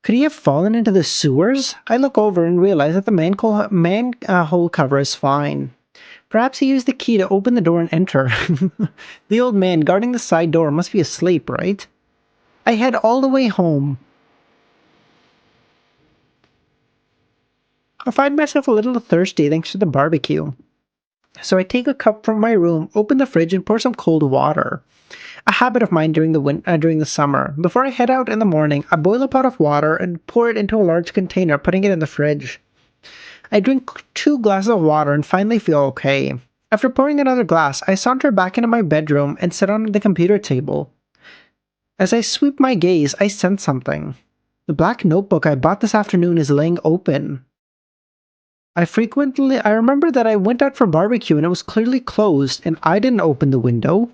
Could he have fallen into the sewers? I look over and realize that the manhole cover is fine. Perhaps he used the key to open the door and enter. The old man guarding the side door must be asleep, right? I head all the way home. I find myself a little thirsty thanks to the barbecue. So I take a cup from my room, open the fridge, and pour some cold water. A habit of mine during the summer. Before I head out in the morning, I boil a pot of water and pour it into a large container, putting it in the fridge. I drink 2 glasses of water and finally feel okay. After pouring another glass, I saunter back into my bedroom and sit on the computer table. As I sweep my gaze, I sense something. The black notebook I bought this afternoon is laying open. I remember that I went out for barbecue and it was clearly closed, and I didn't open the window.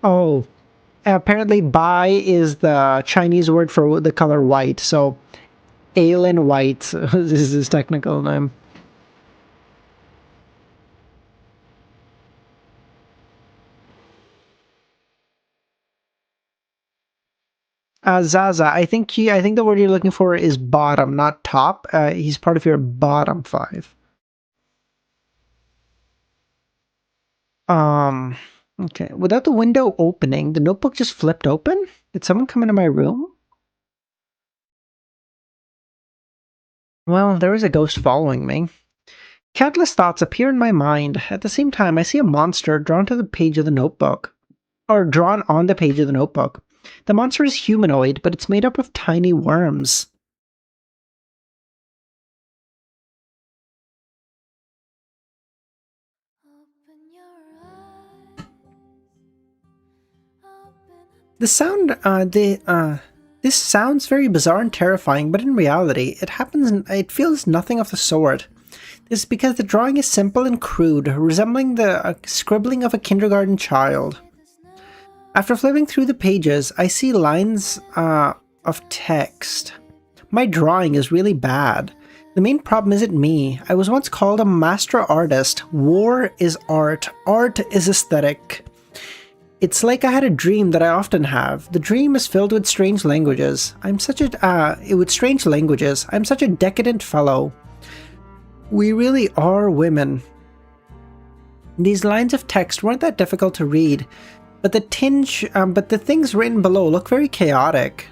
Oh, apparently Bai is the Chinese word for the color white, so Ailin White is his technical name. Zaza, I think the word you're looking for is bottom, not top. He's part of your bottom 5. Okay. Without the window opening, the notebook just flipped open? Did someone come into my room? Well, there is a ghost following me. Countless thoughts appear in my mind. At the same time, I see a monster drawn to the page of the notebook. Or drawn on the page of the notebook. The monster is humanoid, but it's made up of tiny worms. Open your eyes. This sounds very bizarre and terrifying, but in reality, it feels nothing of the sort. This is because the drawing is simple and crude, resembling the scribbling of a kindergarten child. After flipping through the pages, I see lines of text. My drawing is really bad. The main problem isn't me. I was once called a master artist. War is art. Art is aesthetic. It's like I had a dream that I often have. The dream is filled with strange languages. I'm such a decadent fellow. We really are women. These lines of text weren't that difficult to read, but the things written below look very chaotic.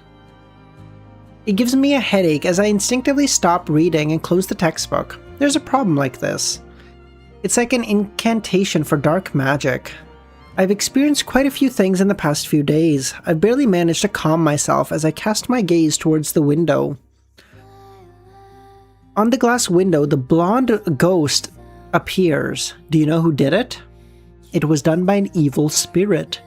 It gives me a headache as I instinctively stop reading and close the textbook. There's a problem like this. It's like an incantation for dark magic. I've experienced quite a few things in the past few days. I've barely managed to calm myself as I cast my gaze towards the window. On the glass window, the blonde ghost appears. Do you know who did it? It was done by an evil spirit.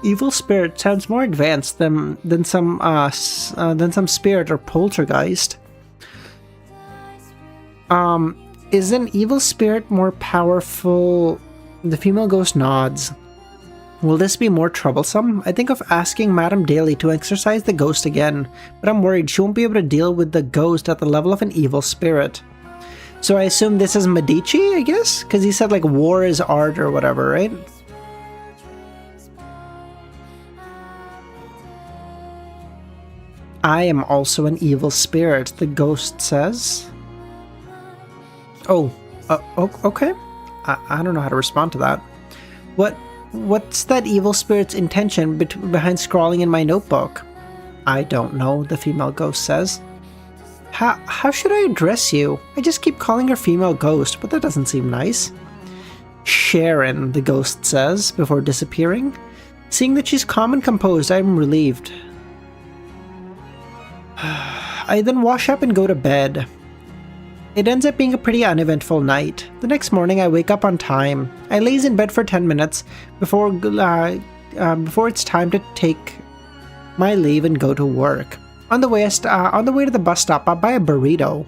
Evil spirit sounds more advanced than some spirit or poltergeist. Is an evil spirit more powerful? The female ghost nods. Will this be more troublesome? I think of asking Madame Daly to exorcise the ghost again, but I'm worried she won't be able to deal with the ghost at the level of an evil spirit. So I assume this is Medici, I guess? Because he said like war is art or whatever, right? I am also an evil spirit, the ghost says. Okay. I don't know how to respond to that. What's that evil spirit's intention behind scrawling in my notebook? I don't know, the female ghost says. How should I address you? I just keep calling her female ghost, but that doesn't seem nice. Sharon, the ghost says, before disappearing. Seeing that she's calm and composed, I'm relieved. I then wash up and go to bed. It ends up being a pretty uneventful night. The next morning I wake up on time. I laze in bed for 10 minutes before it's time to take my leave and go to work. On the way to the bus stop, I buy a burrito.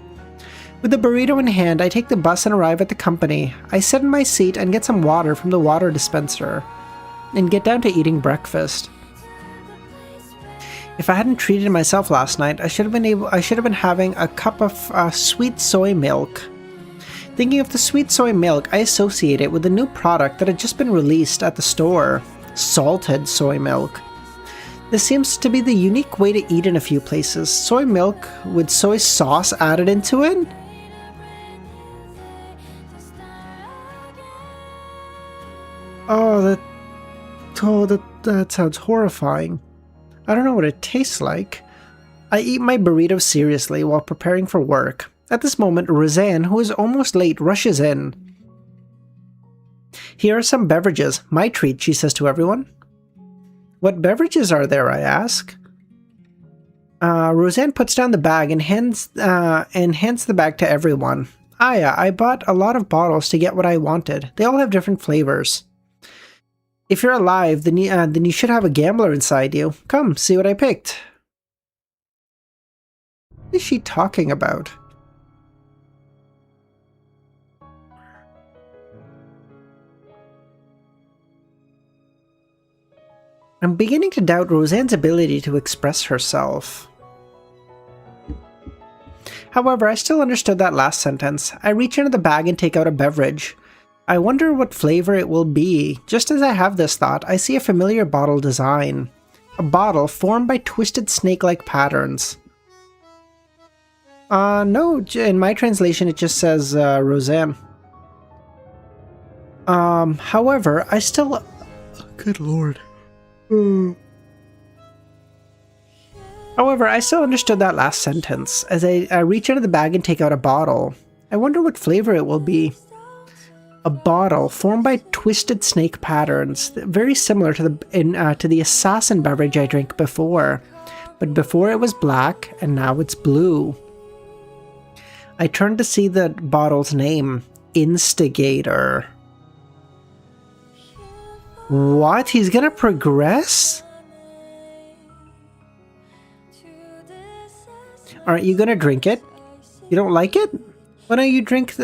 With the burrito in hand, I take the bus and arrive at the company. I sit in my seat and get some water from the water dispenser and get down to eating breakfast. If I hadn't treated myself last night, I should have been having a cup of sweet soy milk. Thinking of the sweet soy milk, I associate it with a new product that had just been released at the store: salted soy milk. This seems to be the unique way to eat in a few places. Soy milk with soy sauce added into it? That sounds horrifying. I don't know what it tastes like. I eat my burrito seriously while preparing for work. At this moment, Roseanne, who is almost late, rushes in. Here are some beverages. My treat, she says to everyone. What beverages are there, I ask. Roseanne puts down the bag and hands the bag to everyone. Yeah, I bought a lot of bottles to get what I wanted. They all have different flavors. If you're alive, then you should have a gambler inside you. Come, see what I picked. What is she talking about? I'm beginning to doubt Roseanne's ability to express herself. However, I still understood that last sentence. I reach into the bag and take out a beverage. I wonder what flavor it will be. Just as I have this thought, I see a familiar bottle design. A bottle formed by twisted snake-like patterns. No, in my translation it just says Roseanne. However, I still... Good lord. However, I still understood that last sentence. As I reach into the bag and take out a bottle. I wonder what flavor it will be. A bottle formed by twisted snake patterns, very similar to the assassin beverage I drank before. But before it was black, and now it's blue. I turned to see the bottle's name, Instigator. What? He's gonna progress? Aren't you gonna drink it? You don't like it? Why don't you drink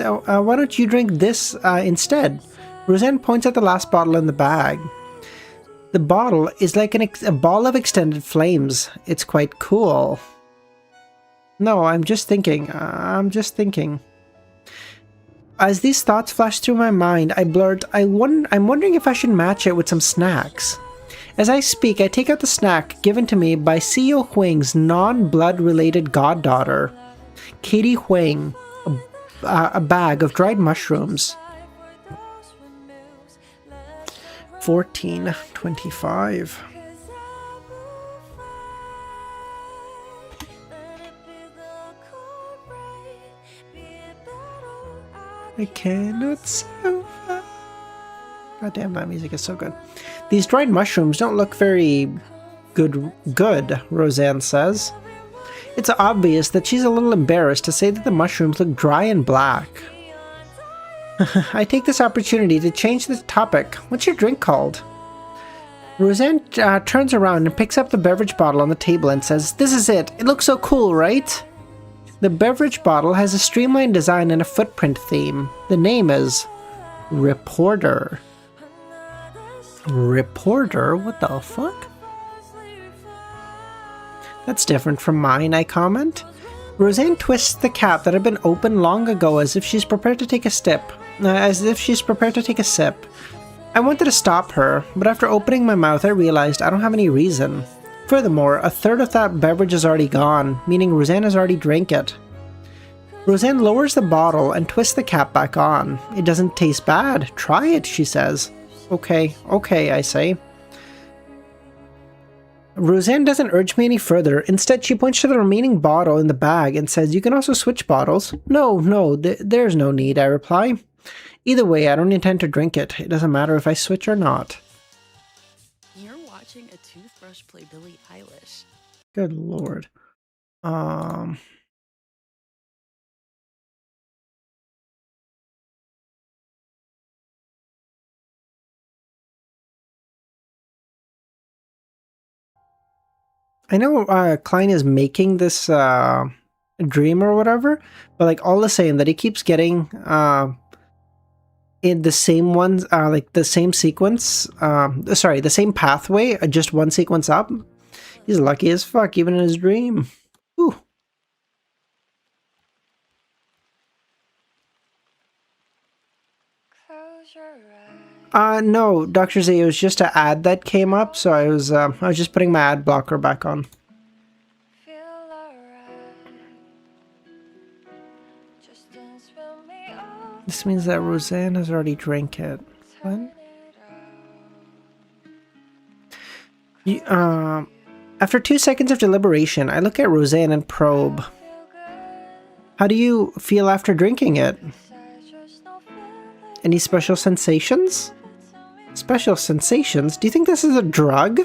this instead? Roseanne points at the last bottle in the bag. The bottle is like a ball of extended flames. It's quite cool. No, I'm just thinking. As these thoughts flash through my mind, I blurt, I'm wondering if I should match it with some snacks. As I speak, I take out the snack given to me by CEO Huang's non-blood related goddaughter, Katie Huang, a bag of dried mushrooms. 14.25. I cannot survive. God damn, that music is so good. These dried mushrooms don't look very good, Roseanne says. It's obvious that she's a little embarrassed to say that the mushrooms look dry and black. I take this opportunity to change the topic. What's your drink called? Roseanne turns around and picks up the beverage bottle on the table and says, "This is it. It looks so cool, right?" The beverage bottle has a streamlined design and a footprint theme. The name is Reporter. Reporter? What the fuck? That's different from mine, I comment. Roseanne twists the cap that had been opened long ago as if she's prepared to take a sip. I wanted to stop her, but after opening my mouth I realized I don't have any reason. Furthermore, a third of that beverage is already gone, meaning Roseanne has already drank it. Roseanne lowers the bottle and twists the cap back on. It doesn't taste bad. Try it, she says. Okay, I say. Roseanne doesn't urge me any further. Instead, she points to the remaining bottle in the bag and says, "You can also switch bottles." No, there's no need, I reply. Either way, I don't intend to drink it. It doesn't matter if I switch or not. You're watching a toothbrush play Billie Eilish. Good lord. I know Klein is making this dream or whatever, but like all the same that he keeps getting in the same ones, like the same sequence, sorry, the same pathway, just one sequence up. He's lucky as fuck, even in his dream. Ooh. Close your eyes. No, Dr. Z, it was just an ad that came up, so I was just putting my ad blocker back on. Feel alright. Just dance with me all This means that Roseanne has already drank it. What? turn it out. You, after 2 seconds of deliberation, I look at Roseanne and probe. Feel good. How do you feel after drinking it? I just no feeling. Any special sensations? Special sensations? Do you think this is a drug?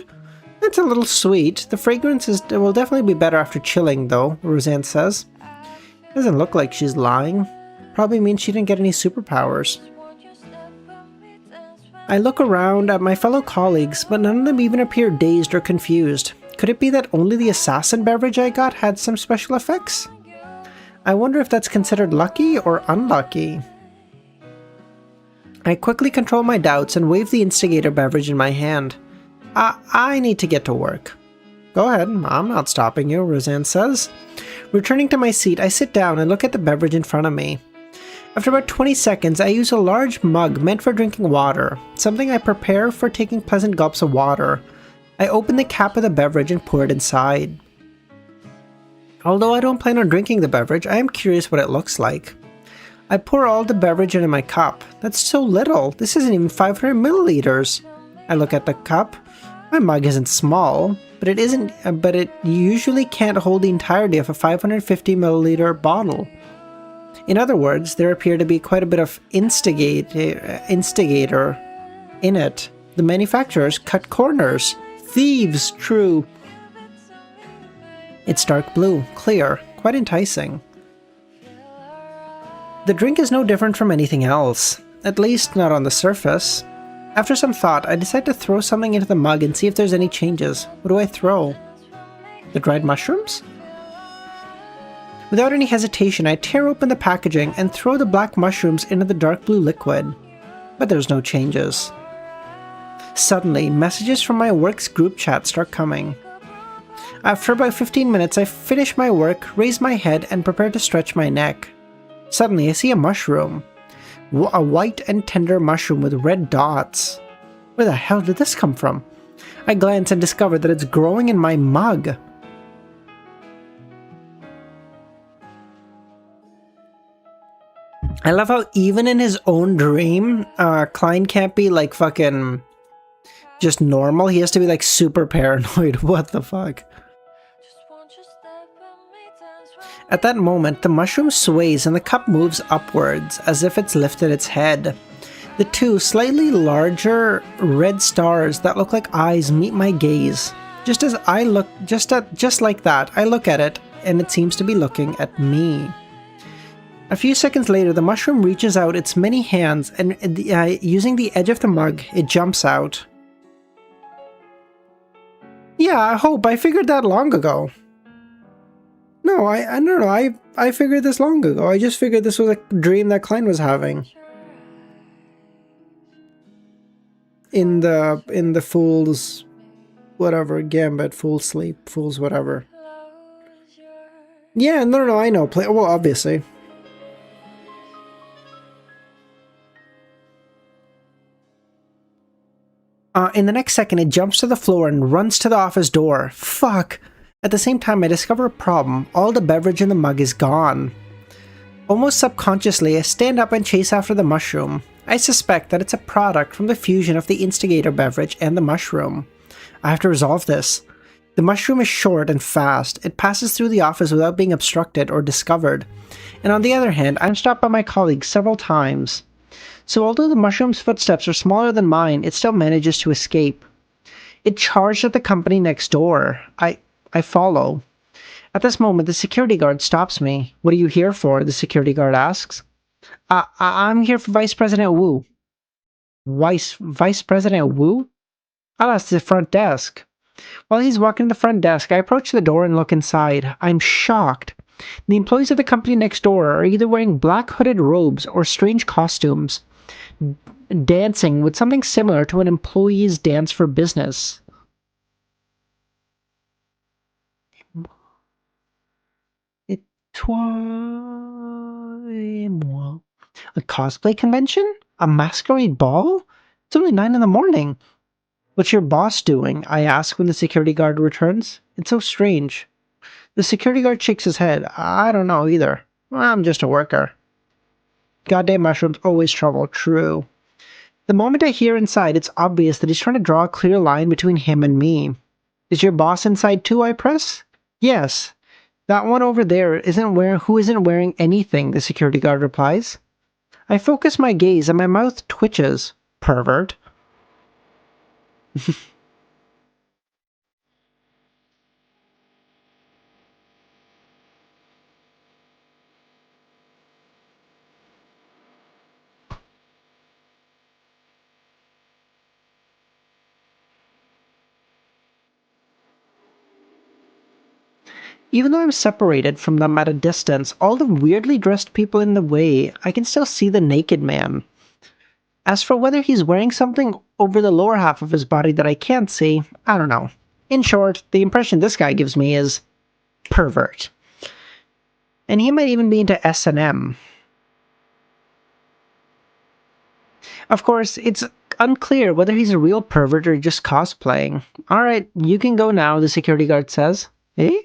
It's a little sweet. The fragrance will definitely be better after chilling, though, Roseanne says. Doesn't look like she's lying. Probably means she didn't get any superpowers. Won't you step with me, dance with I look around at my fellow colleagues, but none of them even appear dazed or confused. Could it be that only the assassin beverage I got had some special effects? I wonder if that's considered lucky or unlucky. I quickly control my doubts and wave the instigator beverage in my hand. I need to get to work. Go ahead, I'm not stopping you, Roseanne says. Returning to my seat, I sit down and look at the beverage in front of me. After about 20 seconds, I use a large mug meant for drinking water, something I prepare for taking pleasant gulps of water. I open the cap of the beverage and pour it inside. Although I don't plan on drinking the beverage, I am curious what it looks like. I pour all the beverage into my cup. That's so little. This isn't even 500 milliliters. I look at the cup. My mug isn't small, but it usually can't hold the entirety of a 550 milliliter bottle. In other words, there appear to be quite a bit of instigator in it. The manufacturers cut corners. Thieves, true. It's dark blue, clear, quite enticing. The drink is no different from anything else, at least not on the surface. After some thought, I decide to throw something into the mug and see if there's any changes. What do I throw? The dried mushrooms? Without any hesitation, I tear open the packaging and throw the black mushrooms into the dark blue liquid. But there's no changes. Suddenly, messages from my work's group chat start coming. After about 15 minutes, I finish my work, raise my head, and prepare to stretch my neck. Suddenly, I see a mushroom. A white and tender mushroom with red dots. Where the hell did this come from? I glance and discover that it's growing in my mug. I love how even in his own dream, Klein can't be like fucking just normal. He has to be like super paranoid. What the fuck? Just won't you step with me, dance with me. At that moment, the mushroom sways and the cup moves upwards as if it's lifted its head. The two slightly larger red stars that look like eyes meet my gaze. Just like that, I look at it and it seems to be looking at me. A few seconds later, the mushroom reaches out its many hands and using the edge of the mug, it jumps out. Yeah, I hope. I figured that long ago. No, I figured this long ago. I just figured this was a dream that Klein was having. In the Fool's whatever, Gambit, Fool's Sleep, Fool's whatever. Close your Yeah, no, I know. Well, obviously. In the next second, it jumps to the floor and runs to the office door. Fuck! At the same time, I discover a problem. All the beverage in the mug is gone. Almost subconsciously, I stand up and chase after the mushroom. I suspect that it's a product from the fusion of the instigator beverage and the mushroom. I have to resolve this. The mushroom is short and fast. It passes through the office without being obstructed or discovered. And on the other hand, I'm stopped by my colleagues several times. So although the mushroom's footsteps are smaller than mine, it still manages to escape. It charged at the company next door. I follow. At this moment, the security guard stops me. What are you here for? The security guard asks. I'm here for Vice President Wu. Vice President Wu? I'll ask the front desk. While he's walking to the front desk, I approach the door and look inside. I'm shocked. The employees of the company next door are either wearing black hooded robes or strange costumes, dancing with something similar to an employee's dance for business. Moi. A cosplay convention? A masquerade ball? It's only 9 in the morning. What's your boss doing? I ask when the security guard returns. It's so strange. The security guard shakes his head. I don't know either. I'm just a worker. Goddamn mushrooms always trouble. True. The moment I hear inside, it's obvious that he's trying to draw a clear line between him and me. Is your boss inside too? I press. Yes. That one over there who isn't wearing anything, the security guard replies. I focus my gaze and my mouth twitches. Pervert. Even though I'm separated from them at a distance, all the weirdly dressed people in the way, I can still see the naked man. As for whether he's wearing something over the lower half of his body that I can't see, I don't know. In short, the impression this guy gives me is pervert. And he might even be into S&M. Of course, it's unclear whether he's a real pervert or just cosplaying. Alright, you can go now, the security guard says. Eh?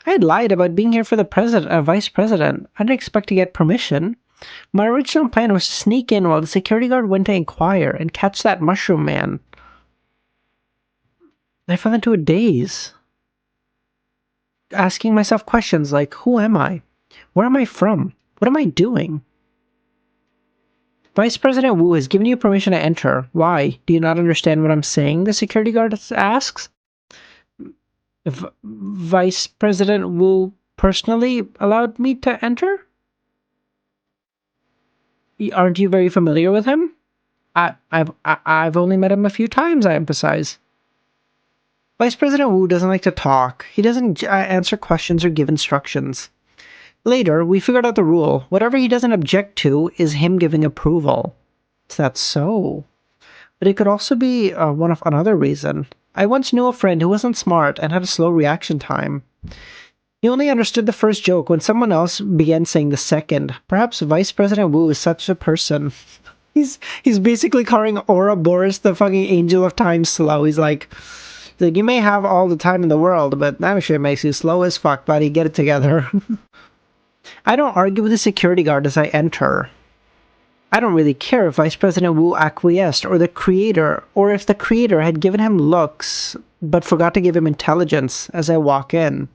I had lied about being here for the vice president. I didn't expect to get permission. My original plan was to sneak in while the security guard went to inquire and catch that mushroom man. I fell into a daze, asking myself questions like, who am I? Where am I from? What am I doing? Vice President Wu has given you permission to enter. Why? Do you not understand what I'm saying? The security guard asks. Vice President Wu personally allowed me to enter? Aren't you very familiar with him? I've only met him a few times, I emphasize. Vice President Wu doesn't like to talk. He doesn't answer questions or give instructions. Later, we figured out the rule. Whatever he doesn't object to is him giving approval. Is that so? But it could also be another reason. I once knew a friend who wasn't smart and had a slow reaction time. He only understood the first joke when someone else began saying the second. Perhaps Vice President Wu is such a person. He's basically calling Ouroboros the fucking angel of time slow. He's like, you may have all the time in the world, but that shit makes you slow as fuck, buddy. Get it together. I don't argue with the security guard as I enter. I don't really care if Vice President Wu acquiesced or if the creator had given him looks but forgot to give him intelligence as I walk in.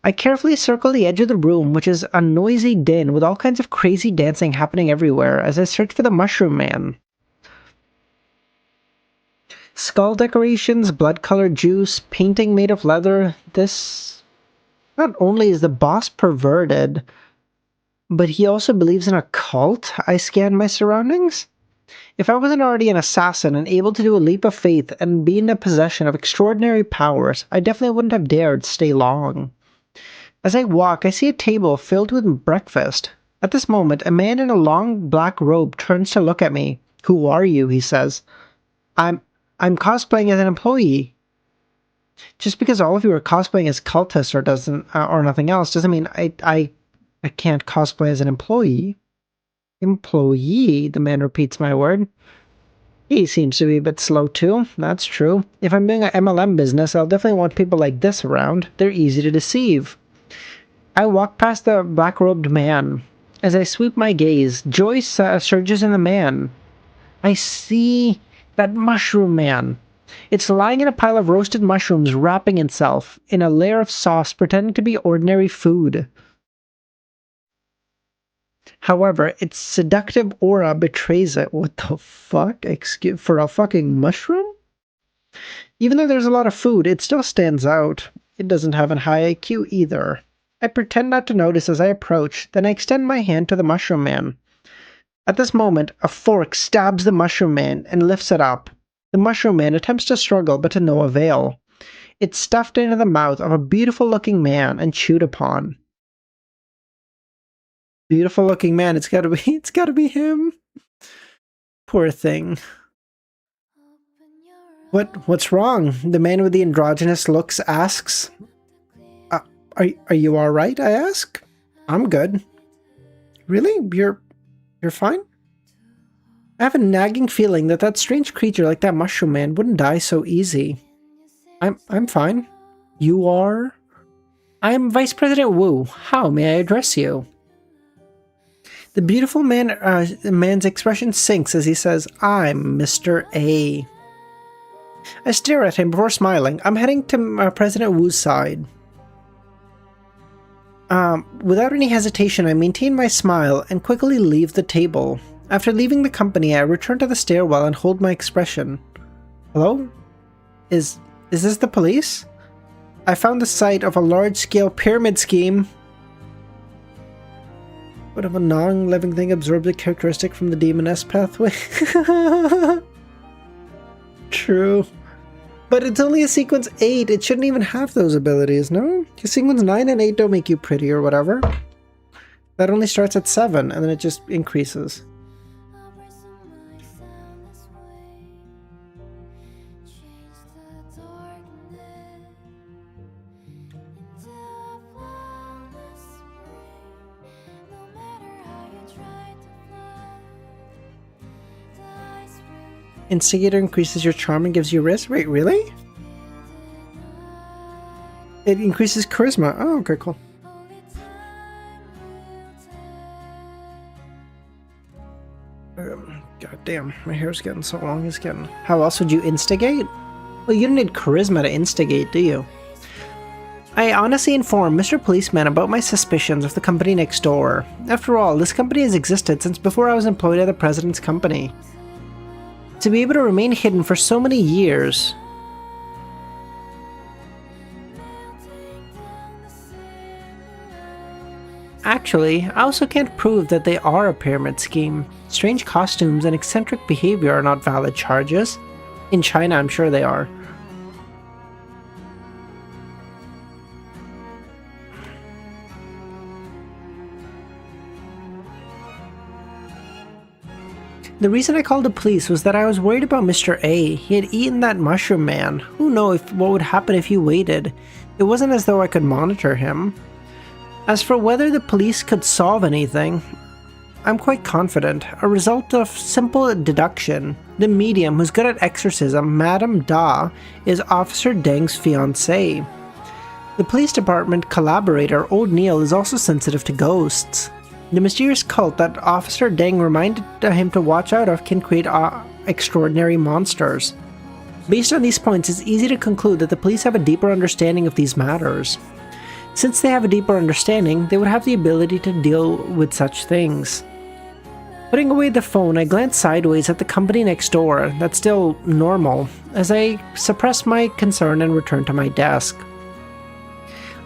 I carefully circle the edge of the room, which is a noisy din with all kinds of crazy dancing happening everywhere as I search for the mushroom man. Skull decorations, blood-colored juice, painting made of leather. This... Not only is the boss perverted, but he also believes in a cult. I scan my surroundings. If I wasn't already an assassin and able to do a leap of faith and be in the possession of extraordinary powers, I definitely wouldn't have dared stay long. As I walk, I see a table filled with breakfast. At this moment, a man in a long black robe turns to look at me. Who are you? He says. I'm cosplaying as an employee. Just because all of you are cosplaying as cultists or nothing else doesn't mean I can't cosplay as an employee. Employee, the man repeats my word. He seems to be a bit slow too, that's true. If I'm doing an MLM business, I'll definitely want people like this around. They're easy to deceive. I walk past the black-robed man. As I sweep my gaze, joy surges in the man. I see that mushroom man. It's lying in a pile of roasted mushrooms, wrapping itself in a layer of sauce, pretending to be ordinary food. However, its seductive aura betrays it. What the fuck? For a fucking mushroom? Even though there's a lot of food, it still stands out. It doesn't have a high IQ either. I pretend not to notice as I approach, then I extend my hand to the mushroom man. At this moment, a fork stabs the mushroom man and lifts it up. The mushroom man attempts to struggle, but to no avail. It's stuffed into the mouth of a beautiful-looking man and chewed upon. Beautiful-looking man. It's gotta be. It's gotta be him. Poor thing. What's wrong? The man with the androgynous looks asks. Are you all right? I ask. I'm good. Really? You're fine? I have a nagging feeling that strange creature like that mushroom man wouldn't die so easy. I'm fine. You are? I'm Vice President Wu. How may I address you? The beautiful man's expression sinks as he says, I'm Mr. A. I stare at him before smiling. I'm heading to President Wu's side. Without any hesitation, I maintain my smile and quickly leave the table. After leaving the company, I return to the stairwell and hold my expression. Hello? Is this the police? I found the site of a large-scale pyramid scheme. What if a non-living thing absorbs a characteristic from the Demon-S pathway? True. But it's only a sequence 8. It shouldn't even have those abilities, no? Because sequence 9 and 8 don't make you pretty or whatever. That only starts at 7, and then it just increases. Instigator increases your charm and gives you risk? Wait, really? It increases charisma. Oh, okay, cool. God damn, my hair's getting so long. It's getting... How else would you instigate? Well, you don't need charisma to instigate, do you? I honestly informed Mr. Policeman about my suspicions of the company next door. After all, this company has existed since before I was employed at the President's company. To be able to remain hidden for so many years. Actually, I also can't prove that they are a pyramid scheme. Strange costumes and eccentric behavior are not valid charges. In China, I'm sure they are. The reason I called the police was that I was worried about Mr. A. He had eaten that mushroom man. Who knows what would happen if he waited? It wasn't as though I could monitor him. As for whether the police could solve anything, I'm quite confident. A result of simple deduction. The medium who's good at exorcism, Madame Da, is Officer Deng's fiancée. The police department collaborator, Old Neil, is also sensitive to ghosts. The mysterious cult that Officer Deng reminded him to watch out of can create extraordinary monsters. Based on these points, it's easy to conclude that the police have a deeper understanding of these matters. Since they have a deeper understanding, they would have the ability to deal with such things. Putting away the phone, I glance sideways at the company next door, that's still normal, as I suppress my concern and return to my desk.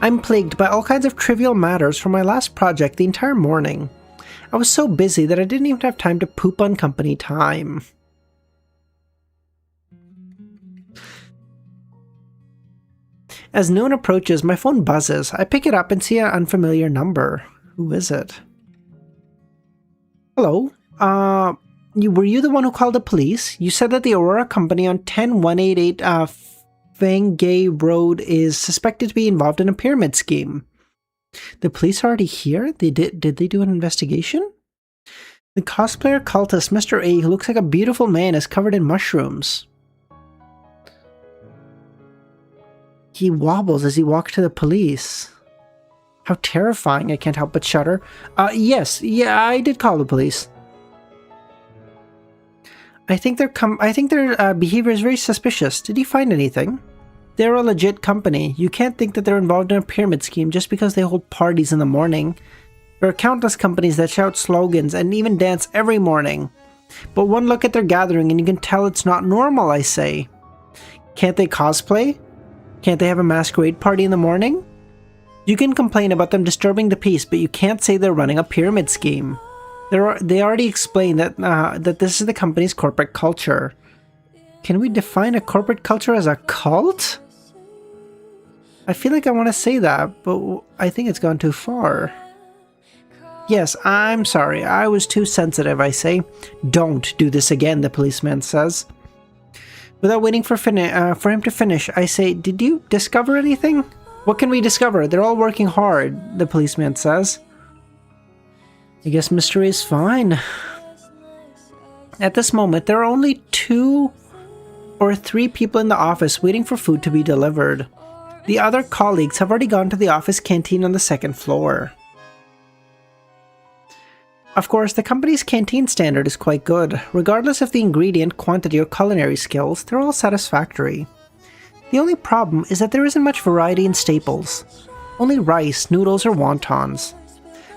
I'm plagued by all kinds of trivial matters from my last project the entire morning. I was so busy that I didn't even have time to poop on company time. As noon approaches, my phone buzzes. I pick it up and see an unfamiliar number. Who is it? Hello? Were you the one who called the police? You said that the Aurora Company on 10188 Fangay Road is suspected to be involved in a pyramid scheme. The police are already here? Did they do an investigation? The cosplayer cultist Mr. A, who looks like a beautiful man, is covered in mushrooms. He wobbles as he walks to the police. How terrifying, I can't help but shudder. Yes, I did call the police. I think their behavior is very suspicious. Did you find anything? They're a legit company. You can't think that they're involved in a pyramid scheme just because they hold parties in the morning. There are countless companies that shout slogans and even dance every morning. But one look at their gathering and you can tell it's not normal, I say. Can't they cosplay? Can't they have a masquerade party in the morning? You can complain about them disturbing the peace, but you can't say they're running a pyramid scheme. They already explained that this is the company's corporate culture. Can we define a corporate culture as a cult? I feel like I want to say that, but I think it's gone too far. Yes, I'm sorry. I was too sensitive, I say. Don't do this again, the policeman says. Without waiting for him to finish, I say, did you discover anything? What can we discover? They're all working hard, the policeman says. I guess mystery is fine. At this moment, there are only 2 or 3 people in the office waiting for food to be delivered. The other colleagues have already gone to the office canteen on the 2nd floor. Of course, the company's canteen standard is quite good. Regardless of the ingredient, quantity, or culinary skills, they're all satisfactory. The only problem is that there isn't much variety in staples. Only rice, noodles, or wontons.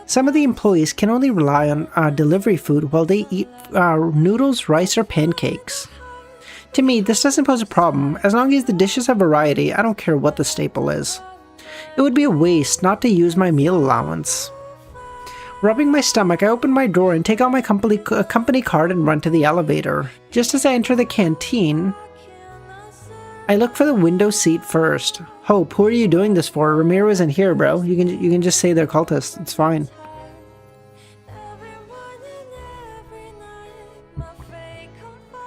Some of the employees can only rely on delivery food while they eat noodles, rice, or pancakes. To me, this doesn't pose a problem. As long as the dishes have variety, I don't care what the staple is. It would be a waste not to use my meal allowance. Rubbing my stomach, I open my drawer and take out my company card and run to the elevator. Just as I enter the canteen, I look for the window seat first. Hope, who are you doing this for? Ramiro isn't here, bro. You can just say they're cultists. It's fine.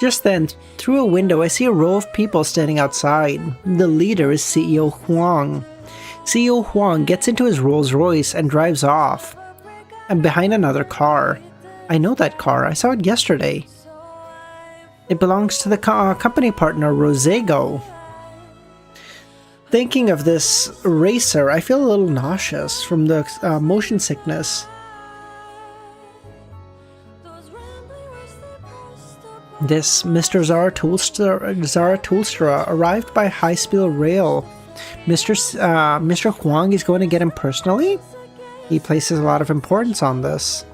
Just then, through a window, I see a row of people standing outside. The leader is CEO Huang. CEO Huang gets into his Rolls Royce and drives off. I'm behind another car. I know that car. I saw it yesterday. It belongs to the company partner, Rosego. Thinking of this racer, I feel a little nauseous from the motion sickness. This Mr. Zarathustra arrived by high-speed rail. Mr. Huang is going to get him personally? He places a lot of importance on this.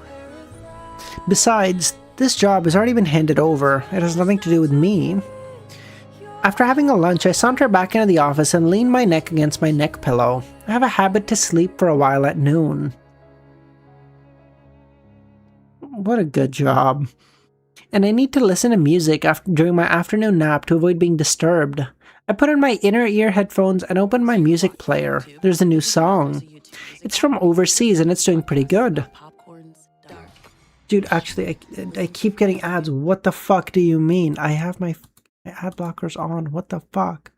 Besides, this job has already been handed over. It has nothing to do with me. After having a lunch, I saunter back into the office and lean my neck against my neck pillow. I have a habit to sleep for a while at noon. What a good job. And I need to listen to music during my afternoon nap to avoid being disturbed. I put in my inner ear headphones and open my music player. There's a new song. It's from overseas and it's doing pretty good. Dude, actually, I keep getting ads. What the fuck do you mean? I have my ad blockers on. What the fuck?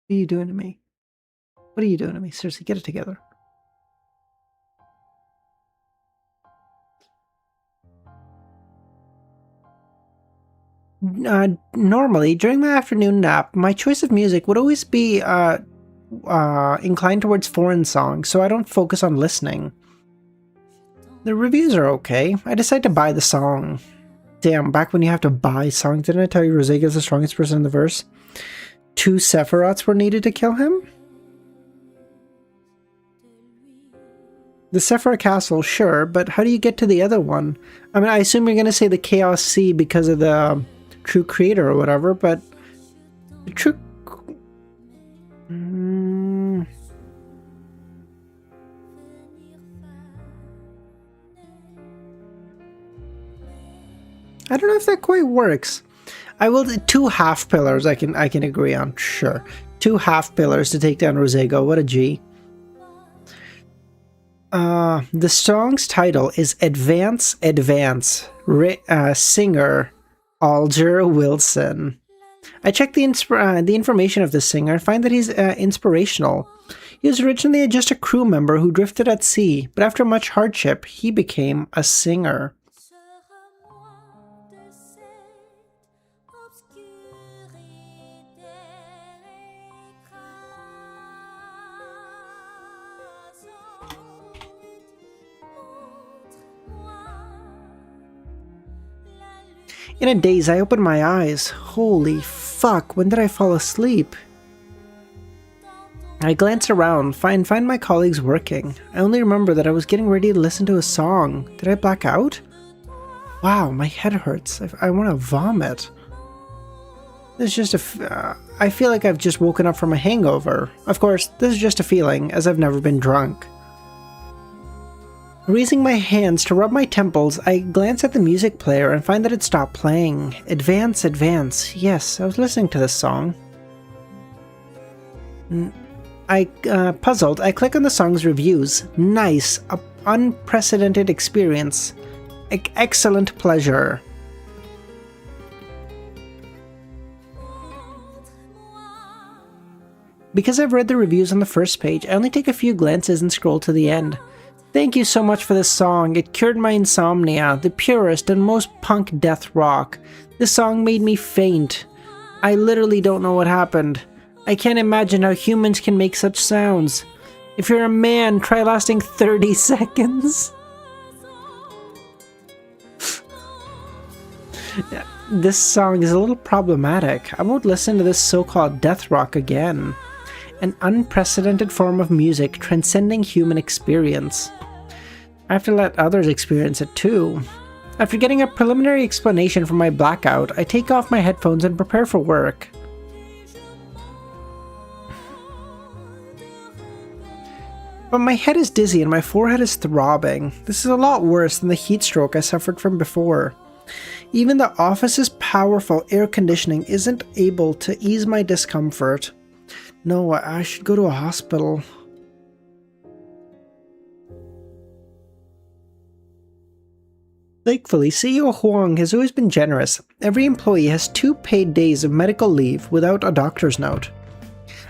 What are you doing to me? What are you doing to me? Seriously, get it together. Normally, during my afternoon nap, my choice of music would always be inclined towards foreign songs, so I don't focus on listening. The reviews are okay. I decide to buy the song. Damn, back when you have to buy songs, didn't I tell you Rosega is the strongest person in the verse? 2 Sephiroths were needed to kill him? The Sephiroth Castle, sure, but how do you get to the other one? I mean, I assume you're going to say the Chaos Sea because of the True Creator or whatever, but the True... I don't know if that quite works. I will do 2 half pillars I can agree on, sure. 2 half pillars to take down Rosego, what a G. The song's title is Advance, Advance, singer Alger Wilson. I checked the information of the singer and find that he's inspirational. He was originally just a crew member who drifted at sea, but after much hardship, he became a singer. In a daze, I opened my eyes. Holy fuck, when did I fall asleep? I glance around, find my colleagues working. I only remember that I was getting ready to listen to a song. Did I black out? Wow, my head hurts. I want to vomit. This is just I feel like I've just woken up from a hangover. Of course, this is just a feeling, as I've never been drunk. Raising my hands to rub my temples, I glance at the music player and find that it stopped playing. Advance, advance. Yes, I was listening to this song. Puzzled, I click on the song's reviews. Nice. Unprecedented experience. Excellent pleasure. Because I've read the reviews on the first page, I only take a few glances and scroll to the end. Thank you so much for this song. It cured my insomnia, the purest and most punk death rock. This song made me faint. I literally don't know what happened. I can't imagine how humans can make such sounds. If you're a man, try lasting 30 seconds. This song is a little problematic. I won't listen to this so-called death rock again. An unprecedented form of music transcending human experience. I have to let others experience it too. After getting a preliminary explanation for my blackout, I take off my headphones and prepare for work. But my head is dizzy and my forehead is throbbing. This is a lot worse than the heat stroke I suffered from before. Even the office's powerful air conditioning isn't able to ease my discomfort. No, I should go to a hospital. Thankfully, CEO Huang has always been generous. Every employee has 2 paid days of medical leave without a doctor's note.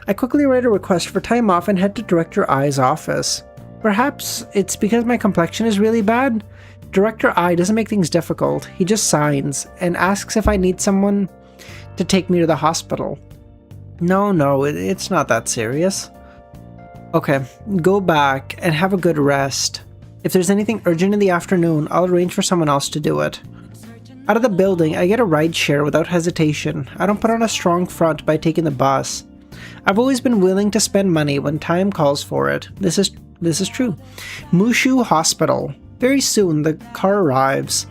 I quickly write a request for time off and head to Director I's office. Perhaps it's because my complexion is really bad? Director I doesn't make things difficult. He just signs and asks if I need someone to take me to the hospital. No, it's not that serious. Okay, go back and have a good rest. If there's anything urgent in the afternoon, I'll arrange for someone else to do it. Out of the building, I get a ride share without hesitation. I don't put on a strong front by taking the bus. I've always been willing to spend money when time calls for it. This is true. Mushu Hospital. Very soon, the car arrives.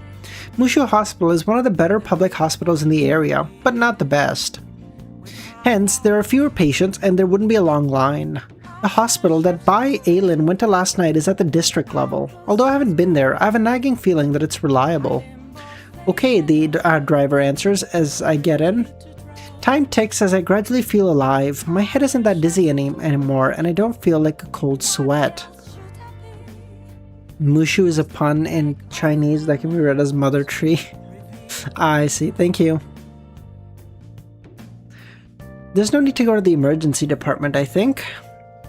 Mushu Hospital is one of the better public hospitals in the area, but not the best. Hence, there are fewer patients and there wouldn't be a long line. The hospital that Bai Ailin went to last night is at the district level. Although I haven't been there, I have a nagging feeling that it's reliable. Okay, the driver answers as I get in. Time ticks as I gradually feel alive. My head isn't that dizzy anymore, and I don't feel like a cold sweat. Mushu is a pun in Chinese that can be read as mother tree. I see, thank you. There's no need to go to the emergency department, I think.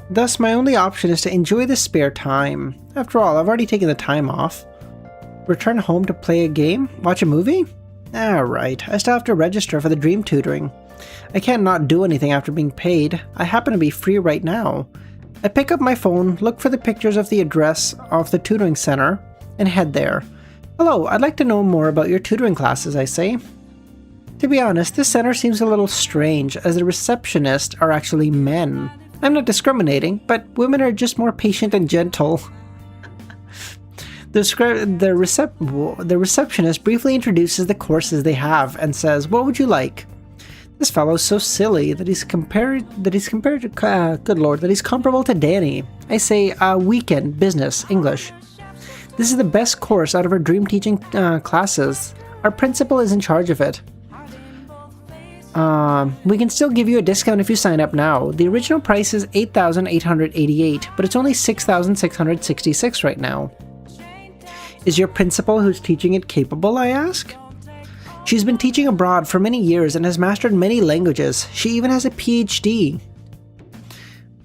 Thus, my only option is to enjoy the spare time. After all, I've already taken the time off. Return home to play a game? Watch a movie? Right, I still have to register for the dream tutoring. I can't not do anything after being paid. I happen to be free right now. I pick up my phone, look for the pictures of the address of the tutoring center, and head there. Hello, I'd like to know more about your tutoring classes, I say. To be honest, this center seems a little strange, as the receptionists are actually men. I'm not discriminating, but women are just more patient and gentle. The receptionist briefly introduces the courses they have and says, "What would you like?" This fellow's so silly that he's comparable to Danny. I say, weekend, business, English. This is the best course out of our dream teaching classes. Our principal is in charge of it. We can still give you a discount if you sign up now. The original price is $8,888, but it's only $6,666 right now. Is your principal who's teaching it capable, I ask? She's been teaching abroad for many years and has mastered many languages. She even has a PhD.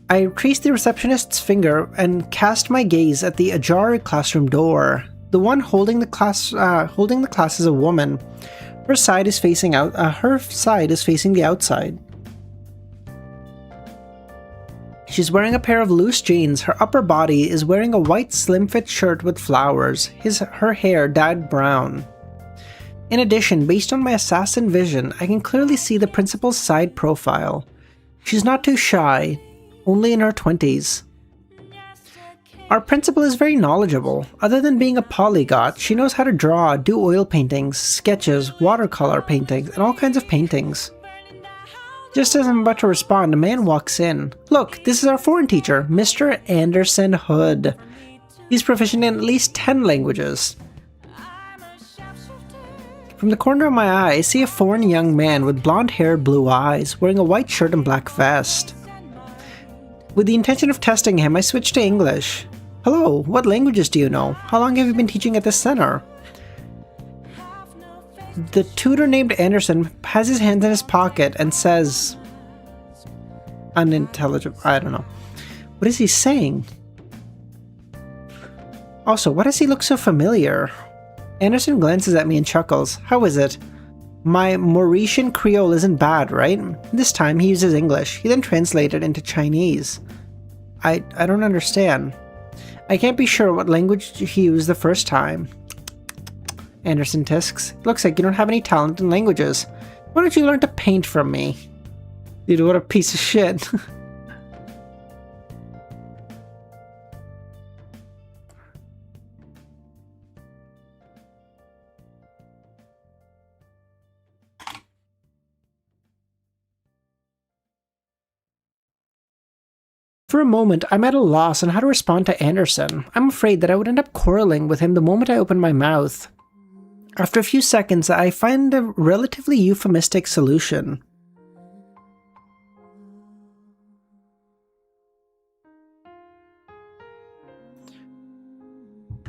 I crease the receptionist's finger and cast my gaze at the ajar classroom door. The one holding the class is a woman. Her side is facing the outside. She's wearing a pair of loose jeans. Her upper body is wearing a white slim-fit shirt with flowers. Her hair dyed brown. In addition, based on my assassin vision, I can clearly see the principal's side profile. She's not too shy, only in her 20s. Our principal is very knowledgeable. Other than being a polyglot, she knows how to draw, do oil paintings, sketches, watercolor paintings, and all kinds of paintings. Just as I'm about to respond, a man walks in. Look, this is our foreign teacher, Mr. Anderson Hood. He's proficient in at least 10 languages. From the corner of my eye, I see a foreign young man with blonde hair, blue eyes, wearing a white shirt and black vest. With the intention of testing him, I switch to English. Hello, what languages do you know? How long have you been teaching at this center? The tutor named Anderson has his hands in his pocket and says... unintelligible, I don't know. What is he saying? Also, why does he look so familiar? Anderson glances at me and chuckles. How is it? My Mauritian Creole isn't bad, right? This time he uses English. He then translated into Chinese. I don't understand. I can't be sure what language he used the first time. Anderson tisks. Looks like you don't have any talent in languages. Why don't you learn to paint from me? Dude, what a piece of shit. For a moment, I'm at a loss on how to respond to Anderson. I'm afraid that I would end up quarreling with him the moment I open my mouth. After a few seconds, I find a relatively euphemistic solution.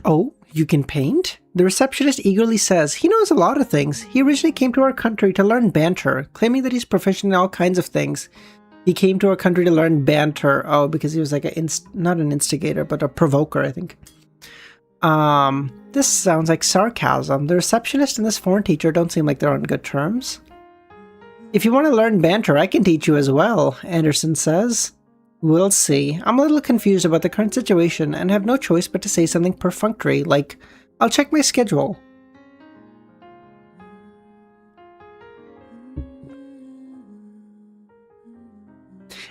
Oh, you can paint? The receptionist eagerly says he knows a lot of things. He originally came to our country to learn banter, claiming that he's proficient in all kinds of things. He came to our country to learn banter. Oh, because he was like not an instigator, but a provoker, I think. This sounds like sarcasm. The receptionist and this foreign teacher don't seem like they're on good terms. If you want to learn banter, I can teach you as well, Anderson says. We'll see. I'm a little confused about the current situation and have no choice but to say something perfunctory, like, I'll check my schedule.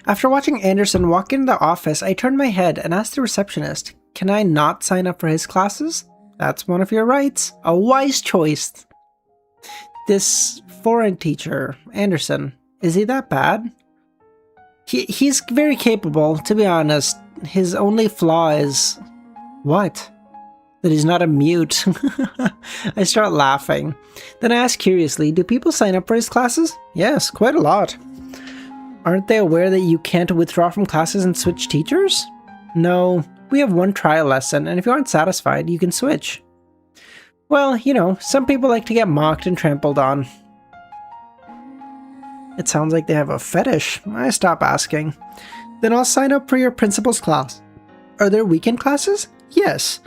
After watching Anderson walk into the office, I turned my head and asked the receptionist, can I not sign up for his classes? That's one of your rights. A wise choice. This foreign teacher, Anderson, is he that bad? He's very capable, to be honest. His only flaw is... what? That he's not a mute. I start laughing. Then I ask curiously, do people sign up for his classes? Yes, quite a lot. Aren't they aware that you can't withdraw from classes and switch teachers? No, we have one trial lesson, and if you aren't satisfied, you can switch. Well, you know, some people like to get mocked and trampled on. It sounds like they have a fetish. I stop asking. Then I'll sign up for your principal's class. Are there weekend classes? Yes.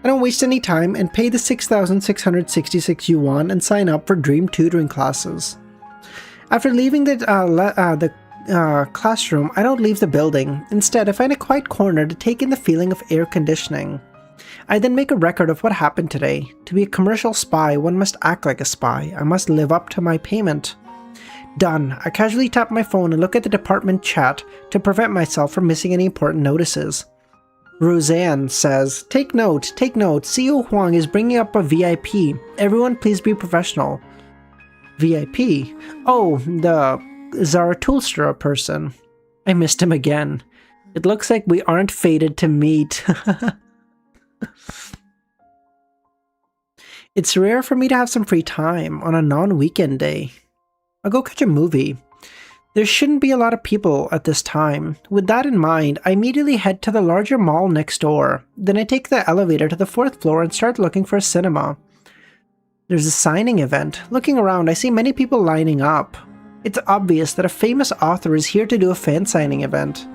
I don't waste any time and pay the 6,666 yuan and sign up for dream tutoring classes. After leaving the classroom, I don't leave the building. Instead, I find a quiet corner to take in the feeling of air conditioning. I then make a record of what happened today. To be a commercial spy, one must act like a spy. I must live up to my payment. Done. I casually tap my phone and look at the department chat to prevent myself from missing any important notices. Roseanne says, take note, CEO Huang is bringing up a VIP. Everyone please be professional. VIP? Oh, the Zarathustra person. I missed him again. It looks like we aren't fated to meet. It's rare for me to have some free time on a non-weekend day. I'll go catch a movie. There shouldn't be a lot of people at this time. With that in mind, I immediately head to the larger mall next door. Then I take the elevator to the 4th floor and start looking for a cinema. There's a signing event. Looking around, I see many people lining up. It's obvious that a famous author is here to do a fan signing event.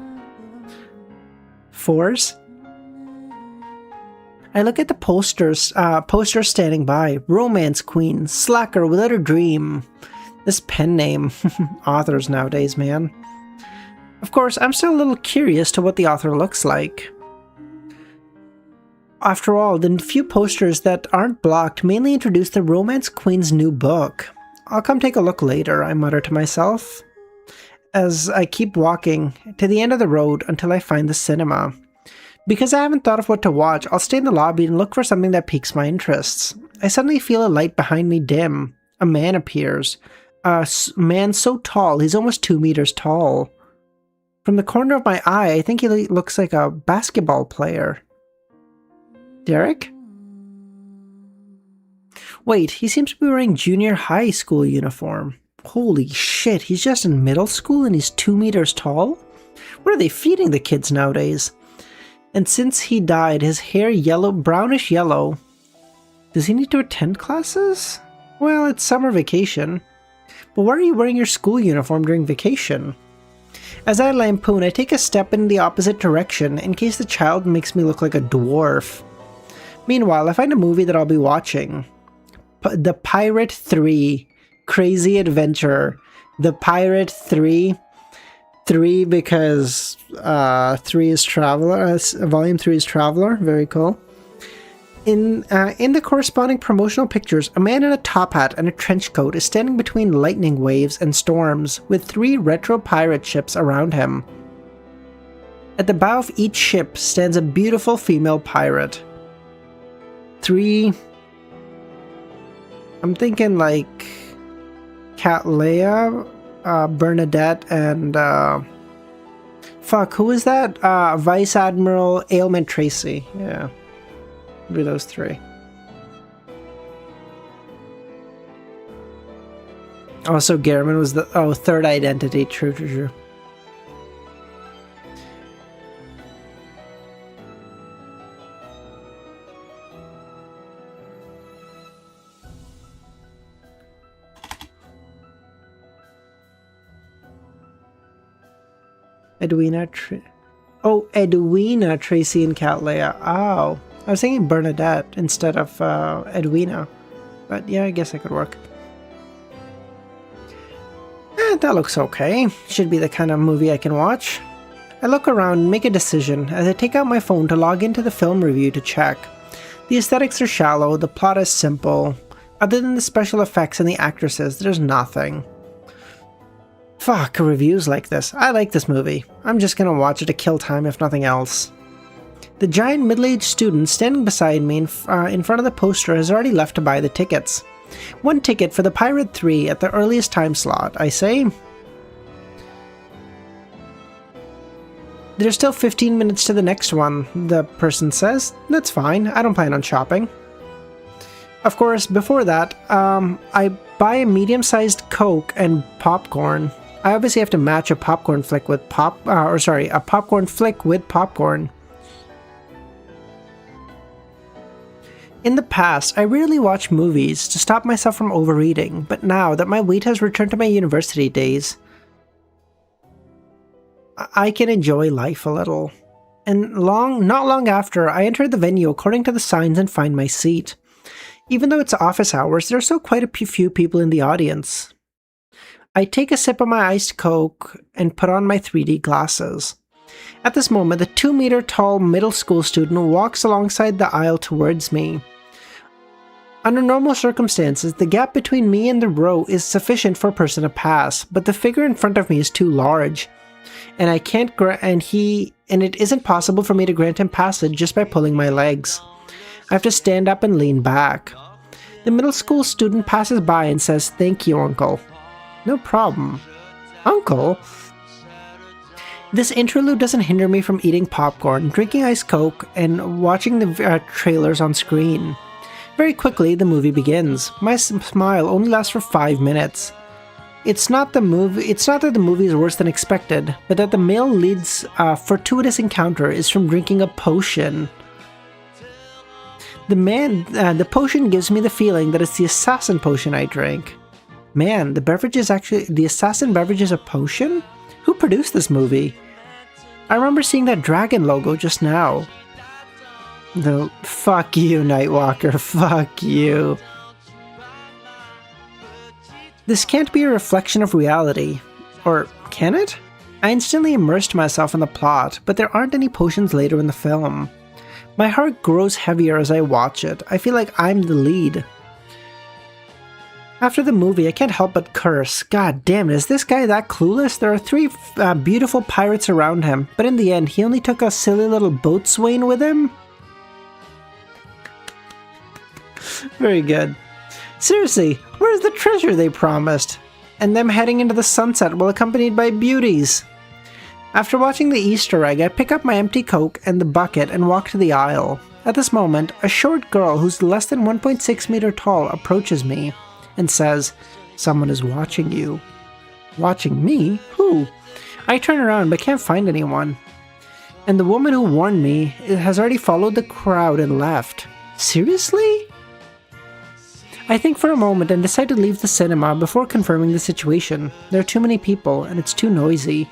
Force? I look at the posters standing by. Romance Queen, Slacker Without a Dream. This pen name. Authors nowadays, man. Of course, I'm still a little curious to what the author looks like. After all, the few posters that aren't blocked mainly introduce the Romance Queen's new book. I'll come take a look later, I mutter to myself, as I keep walking to the end of the road until I find the cinema. Because I haven't thought of what to watch, I'll stay in the lobby and look for something that piques my interests. I suddenly feel a light behind me dim. A man appears. A man so tall, he's almost 2 meters tall. From the corner of my eye, I think he looks like a basketball player. Derek? Wait, he seems to be wearing junior high school uniform. Holy shit, he's just in middle school and he's 2 meters tall? What are they feeding the kids nowadays? And since he dyed his hair yellow, brownish yellow, does he need to attend classes? Well, it's summer vacation. But why are you wearing your school uniform during vacation? As I lampoon, I take a step in the opposite direction in case the child makes me look like a dwarf. Meanwhile, I find a movie that I'll be watching. The Pirate 3 Crazy Adventure. The Pirate 3. 3 because 3 is Traveler. Volume 3 is Traveler. Very cool. In the corresponding promotional pictures, a man in a top hat and a trench coat is standing between lightning waves and storms, with 3 retro pirate ships around him. At the bow of each ship stands a beautiful female pirate. 3... I'm thinking like Cat Leia, Bernadette, and fuck, who is that? Vice Admiral Ailment Tracy. Yeah. Be those 3. Also, Garriman was the third identity. True. Edwina Tracy and Cat Leia. Oh. I was thinking Bernadette instead of Edwina. But yeah, I guess that could work. That looks okay. Should be the kind of movie I can watch. I look around and make a decision as I take out my phone to log into the film review to check. The aesthetics are shallow, the plot is simple. Other than the special effects and the actresses, there's nothing. Fuck, reviews like this. I like this movie. I'm just gonna watch it to kill time if nothing else. The giant middle-aged student standing beside me in front of the poster has already left to buy the tickets. 1 ticket for the Pirate 3 at the earliest time slot, I say. There's still 15 minutes to the next one, the person says. That's fine, I don't plan on shopping. Of course, before that, I buy a medium-sized Coke and popcorn. I obviously have to match a popcorn flick with a popcorn flick with popcorn. In the past, I rarely watch movies to stop myself from overeating, but now that my weight has returned to my university days, I can enjoy life a little. And not long after, I enter the venue according to the signs and find my seat. Even though it's office hours, there are still quite a few people in the audience. I take a sip of my iced Coke and put on my 3D glasses. At this moment, the 2 meter tall middle school student walks alongside the aisle towards me. Under normal circumstances, the gap between me and the row is sufficient for a person to pass, but the figure in front of me is too large, and it isn't possible for me to grant him passage just by pulling my legs. I have to stand up and lean back. The middle school student passes by and says, "Thank you, Uncle." No problem. Uncle? This interlude doesn't hinder me from eating popcorn, drinking iced Coke, and watching the trailers on screen. Very quickly, the movie begins. My smile only lasts for 5 minutes. It's not that the movie is worse than expected, but that the male lead's fortuitous encounter is from drinking a potion. The potion gives me the feeling that it's the assassin potion I drank. Man, the assassin beverage is a potion? Who produced this movie? I remember seeing that dragon logo just now. Fuck you, Nightwalker, fuck you. This can't be a reflection of reality. Or can it? I instantly immersed myself in the plot, but there aren't any potions later in the film. My heart grows heavier as I watch it. I feel like I'm the lead. After the movie, I can't help but curse. God damn it, is this guy that clueless? There are 3 beautiful pirates around him, but in the end, he only took a silly little boatswain with him? Very good. Seriously, where's the treasure they promised? And them heading into the sunset while accompanied by beauties. After watching the Easter egg, I pick up my empty Coke and the bucket and walk to the aisle. At this moment, a short girl who's less than 1.6 meter tall approaches me and says, "Someone is watching you." Watching me? Who? I turn around but can't find anyone. And the woman who warned me has already followed the crowd and left. Seriously? I think for a moment and decide to leave the cinema before confirming the situation. There are too many people and it's too noisy.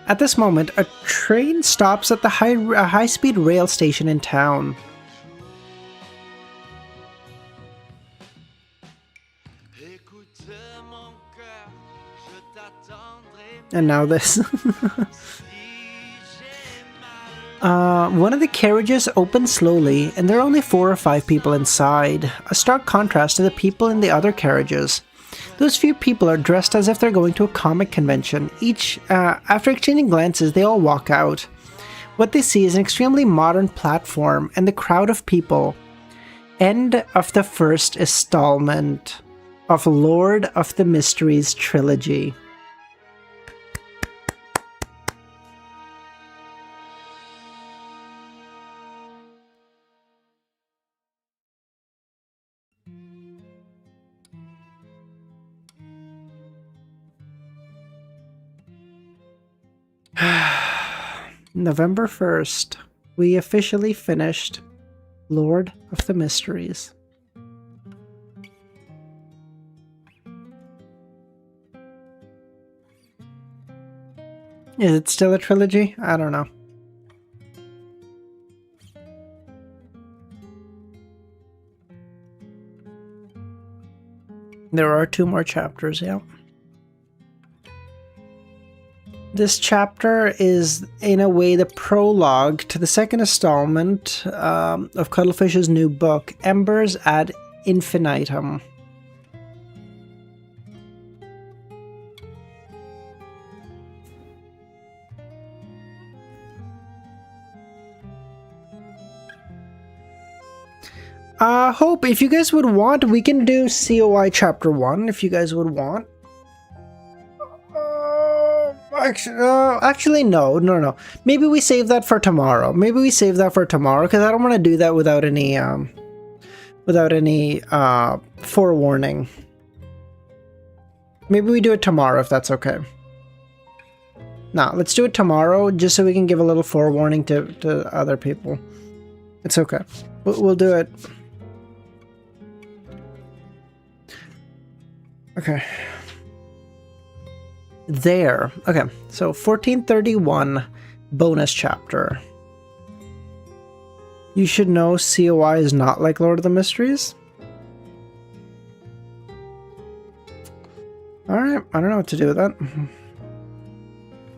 At this moment, a train stops at the high-speed rail station in town. And now this. One of the carriages opens slowly, and there are only 4 or 5 people inside, a stark contrast to the people in the other carriages. Those few people are dressed as if they're going to a comic convention. After exchanging glances, they all walk out. What they see is an extremely modern platform and the crowd of people. End of the first installment of Lord of the Mysteries trilogy. November 1st, we officially finished Lord of the Mysteries. Is it still a trilogy? I don't know. There are 2 more chapters, yeah. This chapter is, in a way, the prologue to the second installment of Cuttlefish's new book, Embers ad Infinitum. Hope, if you guys would want, we can do COI Chapter 1, if you guys would want. Actually, no. Maybe we save that for tomorrow. Because I don't want to do that without any forewarning. Maybe we do it tomorrow if that's okay. Nah, let's do it tomorrow just so we can give a little forewarning to other people. It's okay. We'll do it. Okay. There. Okay, so 1431 bonus chapter. You should know COI is not like Lord of the Mysteries. Alright, I don't know what to do with that.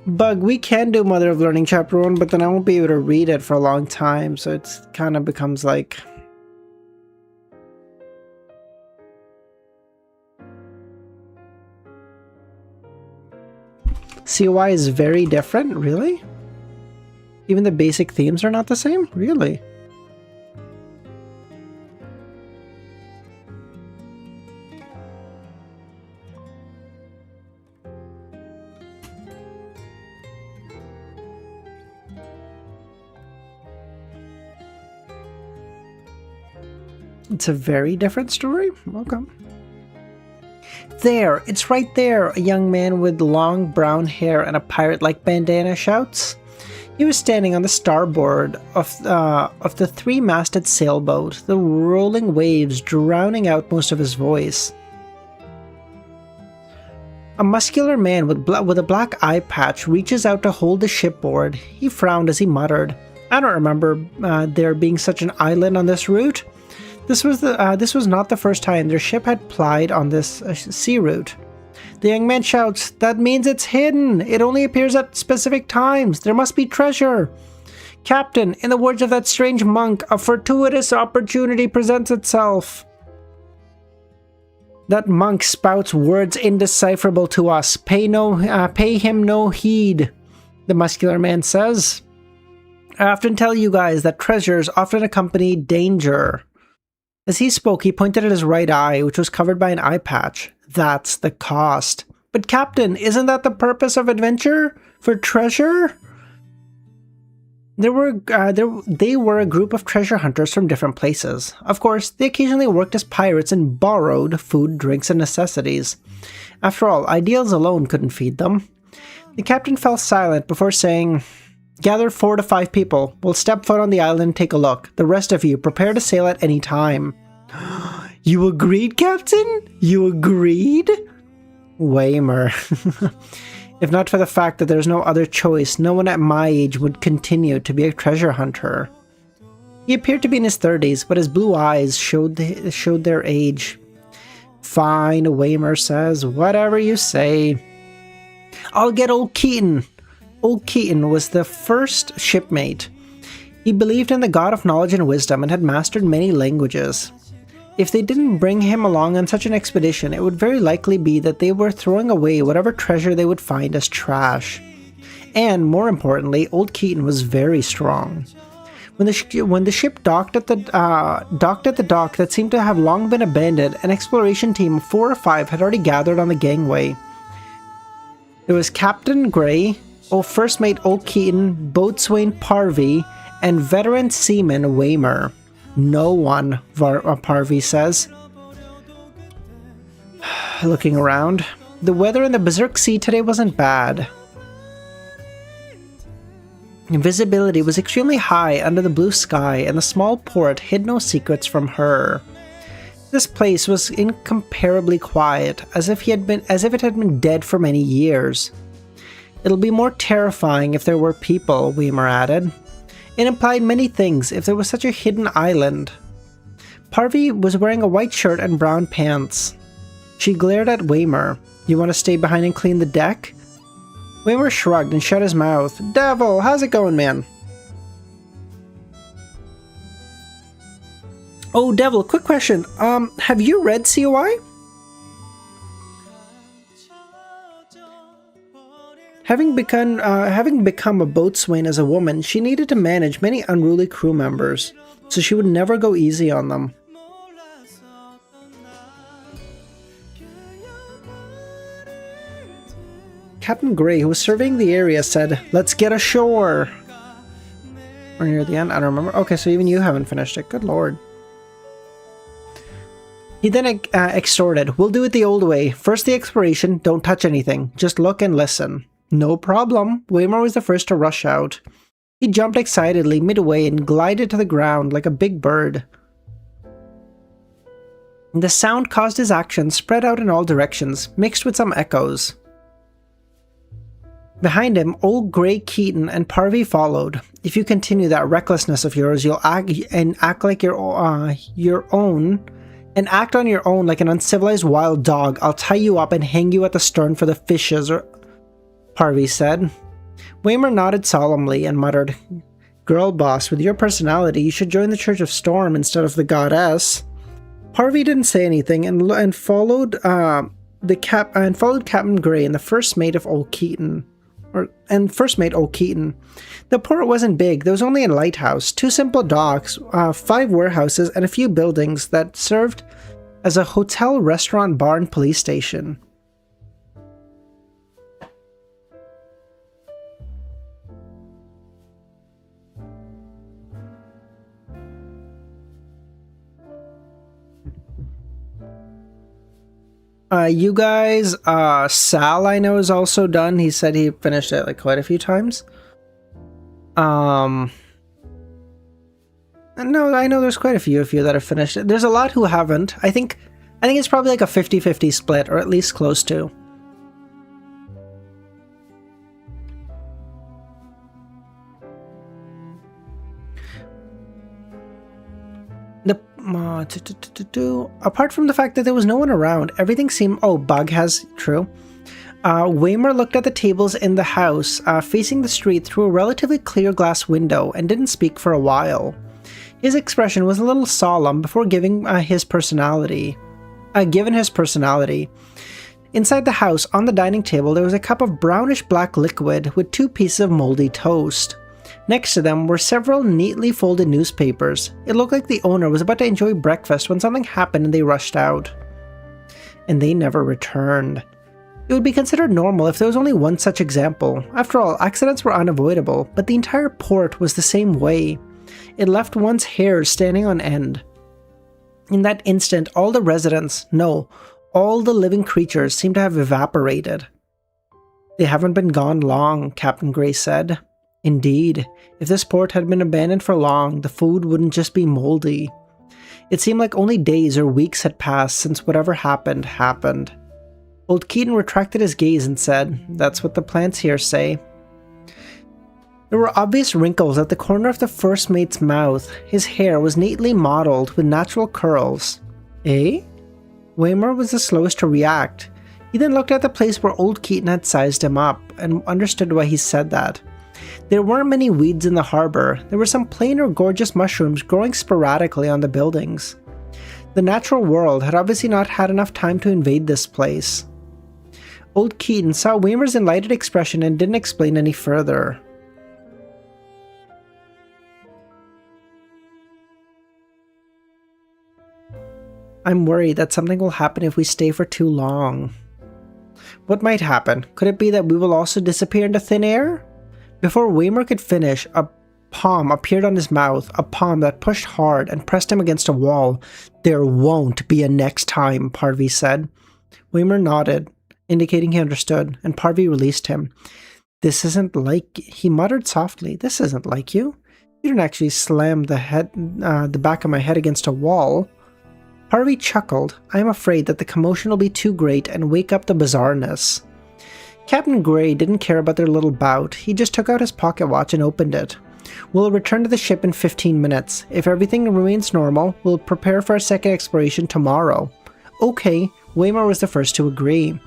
Bug, we can do Mother of Learning Chapter 1, but then I won't be able to read it for a long time, so it kind of becomes like... COI is very different? Really? Even the basic themes are not the same? Really? It's a very different story? Okay. There! It's right there! A young man with long brown hair and a pirate-like bandana shouts. He was standing on the starboard of the 3-masted sailboat, the rolling waves drowning out most of his voice. A muscular man with a black eye patch reaches out to hold the shipboard. He frowned as he muttered, "I don't remember there being such an island on this route." This was not the first time their ship had plied on this sea route. The young man shouts, "That means it's hidden! It only appears at specific times! There must be treasure!" "Captain, in the words of that strange monk, a fortuitous opportunity presents itself." "That monk spouts words indecipherable to us. Pay him no heed," the muscular man says. "I often tell you guys that treasures often accompany danger." As he spoke, he pointed at his right eye, which was covered by an eye patch. "That's the cost." "But Captain, isn't that the purpose of adventure? For treasure?" They were a group of treasure hunters from different places. Of course, they occasionally worked as pirates and borrowed food, drinks, and necessities. After all, ideals alone couldn't feed them. The captain fell silent before saying, "Gather 4 to 5 people. We'll step foot on the island and take a look. The rest of you, prepare to sail at any time." You agreed, Captain? You agreed? Waymer. If not for the fact that there's no other choice, no one at my age would continue to be a treasure hunter. He appeared to be in his 30s, but his blue eyes showed their age. Fine, Waymer says. Whatever you say. I'll get Old Keaton. Old Keaton was the first shipmate. He believed in the god of knowledge and wisdom and had mastered many languages. If they didn't bring him along on such an expedition, it would very likely be that they were throwing away whatever treasure they would find as trash. And, more importantly, Old Keaton was very strong. When the ship docked at the dock that seemed to have long been abandoned, an exploration team of 4 or 5 had already gathered on the gangway. It was Captain Gray, First Mate Old Keaton, Boatswain Parvey, and veteran seaman Waymer. No one, Parvey says. Looking around, the weather in the Berserk Sea today wasn't bad. Visibility was extremely high under the blue sky, and the small port hid no secrets from her. This place was incomparably quiet, as if it had been dead for many years. It'll be more terrifying if there were people, Waymer added. It implied many things if there was such a hidden island. Parvey was wearing a white shirt and brown pants. She glared at Waymer. You want to stay behind and clean the deck? Waymer shrugged and shut his mouth. Devil, how's it going, man? Oh, Devil, quick question. Have you read COI? Having become a boatswain as a woman, she needed to manage many unruly crew members, so she would never go easy on them. Captain Gray, who was surveying the area, said, "Let's get ashore." Or near the end, I don't remember. Okay, so even you haven't finished it. Good lord. He then extorted, "We'll do it the old way. First the exploration, don't touch anything. Just look and listen." No problem. Waymer was the first to rush out. He jumped excitedly midway and glided to the ground like a big bird. The sound caused his actions spread out in all directions, mixed with some echoes. Behind him, Old Gray Keaton and Parvey followed. If you continue that recklessness of yours, you'll act like your own, and act on your own like an uncivilized wild dog. I'll tie you up and hang you at the stern for the fishes, Parvey said. Waymer nodded solemnly and muttered, "Girl boss, with your personality, you should join the Church of Storm instead of the Goddess." Parvey didn't say anything and followed Captain Gray and the first mate of Old Keaton. First mate Old Keaton. The port wasn't big. There was only a lighthouse, 2 simple docks, 5 warehouses, and a few buildings that served as a hotel, restaurant, bar, and police station. You guys, Sal I know is also done. He said he finished it like quite a few times. No, I know there's quite a few of you that have finished it. There's a lot who haven't. I think it's probably like a 50-50 split, or at least close to. Apart from the fact that there was no one around, everything seemed... Oh, Bug has... True. Waymer looked at the tables in the house, facing the street through a relatively clear glass window, and didn't speak for a while. His expression was a little solemn before given his personality. Inside the house, on the dining table, there was a cup of brownish-black liquid with 2 pieces of moldy toast. Next to them were several neatly folded newspapers. It looked like the owner was about to enjoy breakfast when something happened and they rushed out. And they never returned. It would be considered normal if there was only one such example. After all, accidents were unavoidable, but the entire port was the same way. It left one's hair standing on end. In that instant, all the residents, no, all the living creatures seemed to have evaporated. They haven't been gone long, Captain Gray said. Indeed, if this port had been abandoned for long, the food wouldn't just be moldy. It seemed like only days or weeks had passed since whatever happened, happened. Old Keaton retracted his gaze and said, "That's what the plants here say." There were obvious wrinkles at the corner of the first mate's mouth. His hair was neatly modeled with natural curls. Eh? Waymar was the slowest to react. He then looked at the place where old Keaton had sized him up and understood why he said that. There weren't many weeds in the harbor. There were some plain or gorgeous mushrooms growing sporadically on the buildings. The natural world had obviously not had enough time to invade this place. Old Keaton saw Waymar's enlightened expression and didn't explain any further. I'm worried that something will happen if we stay for too long. What might happen? Could it be that we will also disappear into thin air? Before Waymar could finish, a palm appeared on his mouth, a palm that pushed hard and pressed him against a wall. "There won't be a next time," Parvy said. Waymar nodded, indicating he understood, and Parvy released him. "This isn't like," he muttered softly. "This isn't like you. You didn't actually slam the back of my head against a wall." Parvy chuckled. "I am afraid that the commotion will be too great and wake up the bizarreness." Captain Gray didn't care about their little bout. He just took out his pocket watch and opened it. "We'll return to the ship in 15 minutes. If everything remains normal, we'll prepare for our second exploration tomorrow." Okay, Waymar was the first to agree.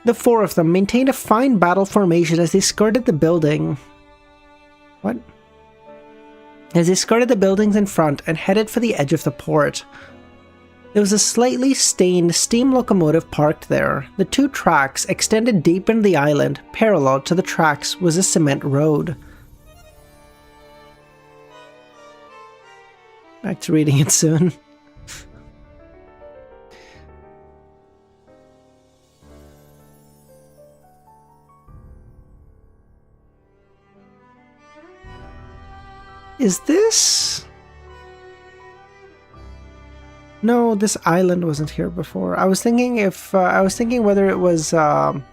The four of them maintained a fine battle formation as they skirted the building. As they skirted the buildings in front and headed for the edge of the port. There was a slightly stained steam locomotive parked there. The two tracks extended deep into the island. Parallel to the tracks was a cement road. Back to reading it soon. Is this... No, this island wasn't here before. I was thinking whether it was the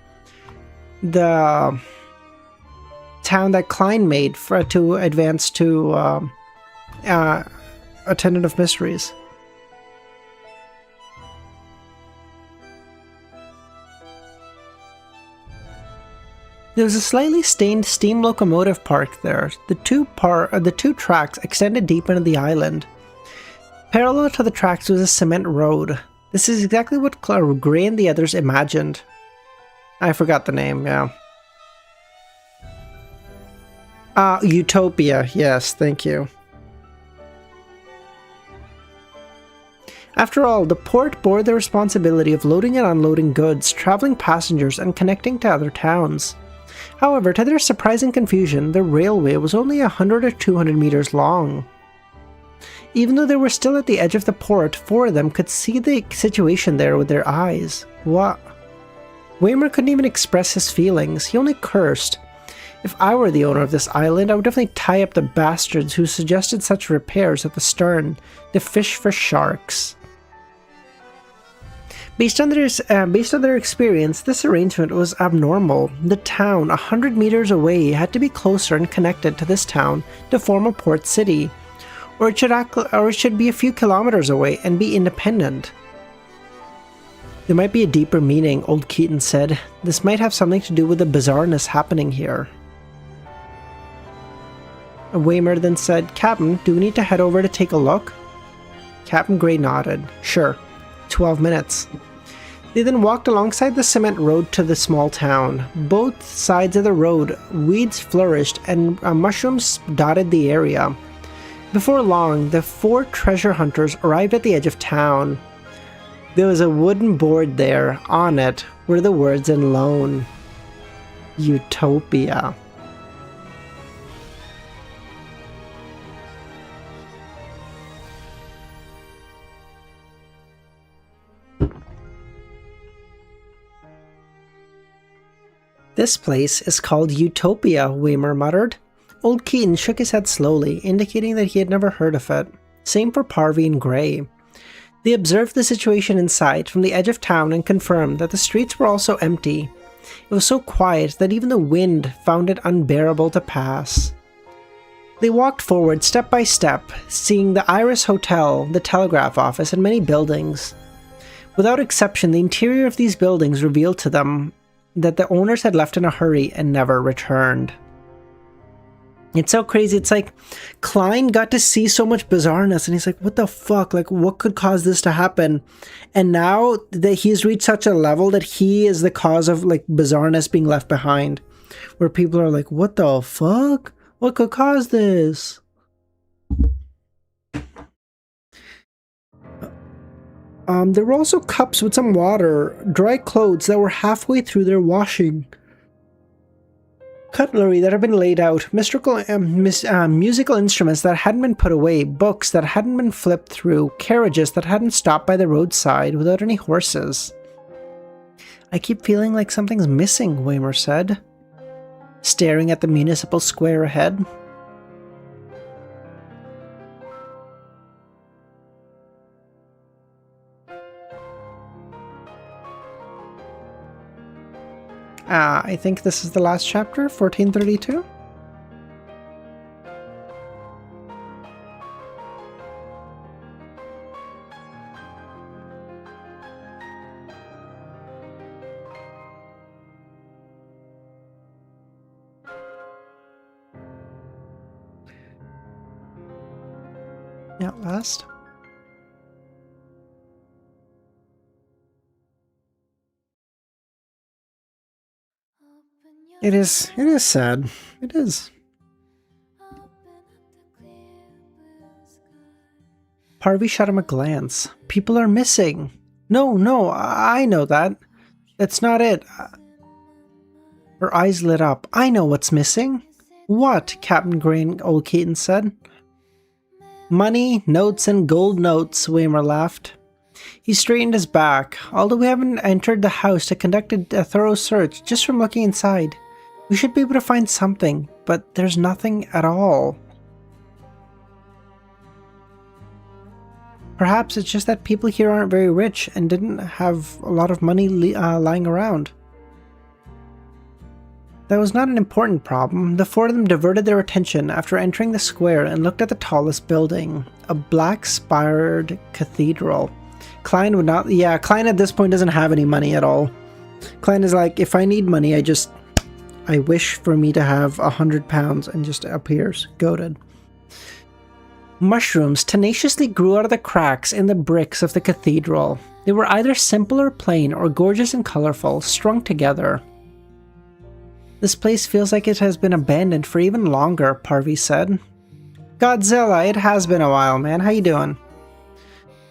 town that Klein made to advance to Attendant of Mysteries. There was a slightly stained steam locomotive parked there. The two tracks extended deep into the island. Parallel to the tracks was a cement road. This is exactly what Gray and the others imagined. I forgot the name, yeah. Utopia, yes, thank you. After all, the port bore the responsibility of loading and unloading goods, traveling passengers, and connecting to other towns. However, to their surprising confusion, the railway was only 100 or 200 meters long. Even though they were still at the edge of the port, four of them could see the situation there with their eyes. What? Waymar couldn't even express his feelings, he only cursed. If I were the owner of this island, I would definitely tie up the bastards who suggested such repairs at the stern to fish for sharks. Based on their experience, this arrangement was abnormal. The town, 100 meters away, had to be closer and connected to this town to form a port city. Or it should be a few kilometers away and be independent. There might be a deeper meaning, old Keaton said. This might have something to do with the bizarreness happening here. Waymar then said, "Captain, do we need to head over to take a look?" Captain Gray nodded. "Sure. 12 minutes. They then walked alongside the cement road to the small town. Both sides of the road, weeds flourished and mushrooms dotted the area. Before long, the four treasure hunters arrived at the edge of town. There was a wooden board there. On it were the words in Lone. Utopia. This place is called Utopia, Waymer muttered. Old Keaton shook his head slowly, indicating that he had never heard of it. Same for Parvy and Gray. They observed the situation inside from the edge of town and confirmed that the streets were also empty. It was so quiet that even the wind found it unbearable to pass. They walked forward step by step, seeing the Iris Hotel, the telegraph office, and many buildings. Without exception, the interior of these buildings revealed to them that the owners had left in a hurry and never returned. It's so crazy. It's like Klein got to see so much bizarreness and he's like, what the fuck? Like, what could cause this to happen? And now that he's reached such a level that he is the cause of like bizarreness being left behind, where people are like, what the fuck? What could cause this? There were also cups with some water, dry clothes that were halfway through their washing, cutlery that had been laid out, musical instruments that hadn't been put away, books that hadn't been flipped through, carriages that hadn't stopped by the roadside without any horses. I keep feeling like something's missing, Waymer said, staring at the municipal square ahead. I think this is the last chapter, 1432. Yeah, last. It is sad. It is. Parvy shot him a glance. People are missing. No, I know that. That's not it. Her eyes lit up. I know what's missing. What? Captain Gray and Old Keaton said. Money, notes, and gold notes, Waymer laughed. He straightened his back. Although we haven't entered the house to conduct a thorough search, just from looking inside, we should be able to find something, but there's nothing at all. Perhaps it's just that people here aren't very rich and didn't have a lot of money lying around. That was not an important problem. The four of them diverted their attention after entering the square and looked at the tallest building, a black-spired cathedral. Klein would not... Yeah, Klein at this point doesn't have any money at all. Klein is like, if I need money, I wish for me to have 100 pounds, and just appears goated. Mushrooms tenaciously grew out of the cracks in the bricks of the cathedral. They were either simple or plain, or gorgeous and colorful, strung together. This place feels like it has been abandoned for even longer, Parvy said. Godzilla, it has been a while, man. How you doing?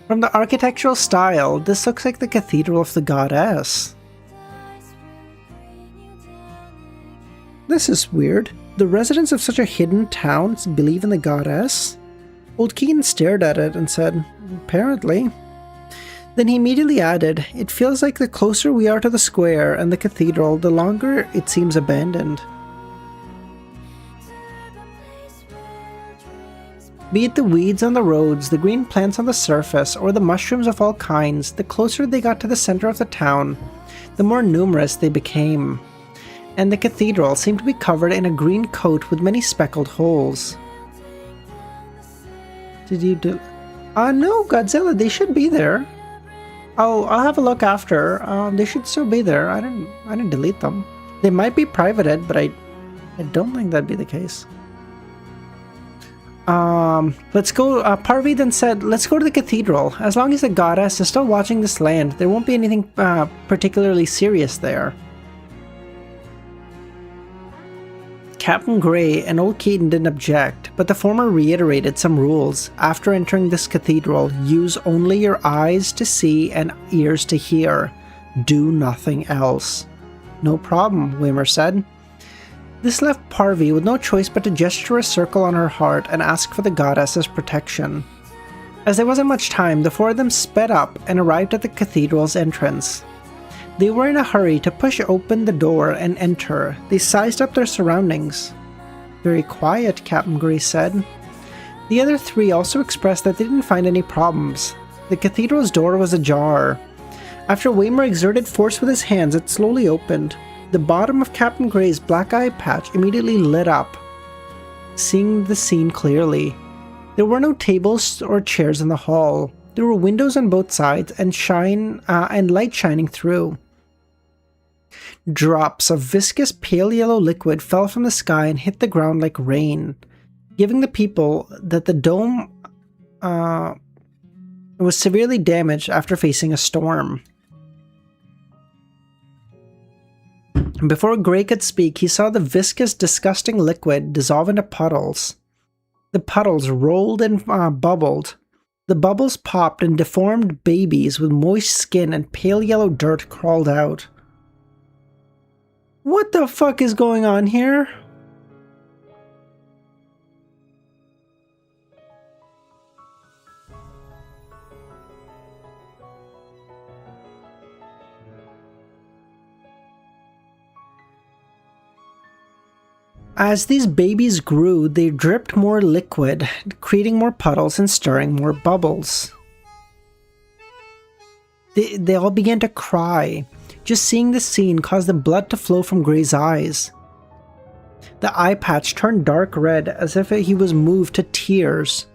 From the architectural style, this looks like the Cathedral of the Goddess. This is weird. The residents of such a hidden town believe in the Goddess? Old Keaton stared at it and said, apparently. Then he immediately added, it feels like the closer we are to the square and the cathedral, the longer it seems abandoned. Be it the weeds on the roads, the green plants on the surface, or the mushrooms of all kinds, the closer they got to the center of the town, the more numerous they became. And the cathedral seemed to be covered in a green coat with many speckled holes. Did you do... no, Godzilla, they should be there. I'll have a look after. They should still be there. I didn't delete them. They might be privated, but I don't think that'd be the case. Let's go. Parvy then said, let's go to the cathedral. As long as the goddess is still watching this land, there won't be anything particularly serious there. Captain Gray and Old Keaton didn't object, but the former reiterated some rules. After entering this cathedral, use only your eyes to see and ears to hear. Do nothing else. No problem, Waymer said. This left Parvy with no choice but to gesture a circle on her heart and ask for the goddess's protection. As there wasn't much time, the four of them sped up and arrived at the cathedral's entrance. They were in a hurry to push open the door and enter. They sized up their surroundings. Very quiet, Captain Gray said. The other three also expressed that they didn't find any problems. The cathedral's door was ajar. After Waymer exerted force with his hands, it slowly opened. The bottom of Captain Gray's black eye patch immediately lit up, seeing the scene clearly. There were no tables or chairs in the hall. There were windows on both sides and light shining through. Drops of viscous pale yellow liquid fell from the sky and hit the ground like rain, giving the people that the dome was severely damaged after facing a storm. Before Gray could speak, he saw the viscous, disgusting liquid dissolve into puddles. The puddles rolled and bubbled. The bubbles popped and deformed babies with moist skin and pale yellow dirt crawled out. What the fuck is going on here? As these babies grew, they dripped more liquid, creating more puddles and stirring more bubbles. They all began to cry. Just seeing the scene caused the blood to flow from Gray's eyes. The eye patch turned dark red as if he was moved to tears.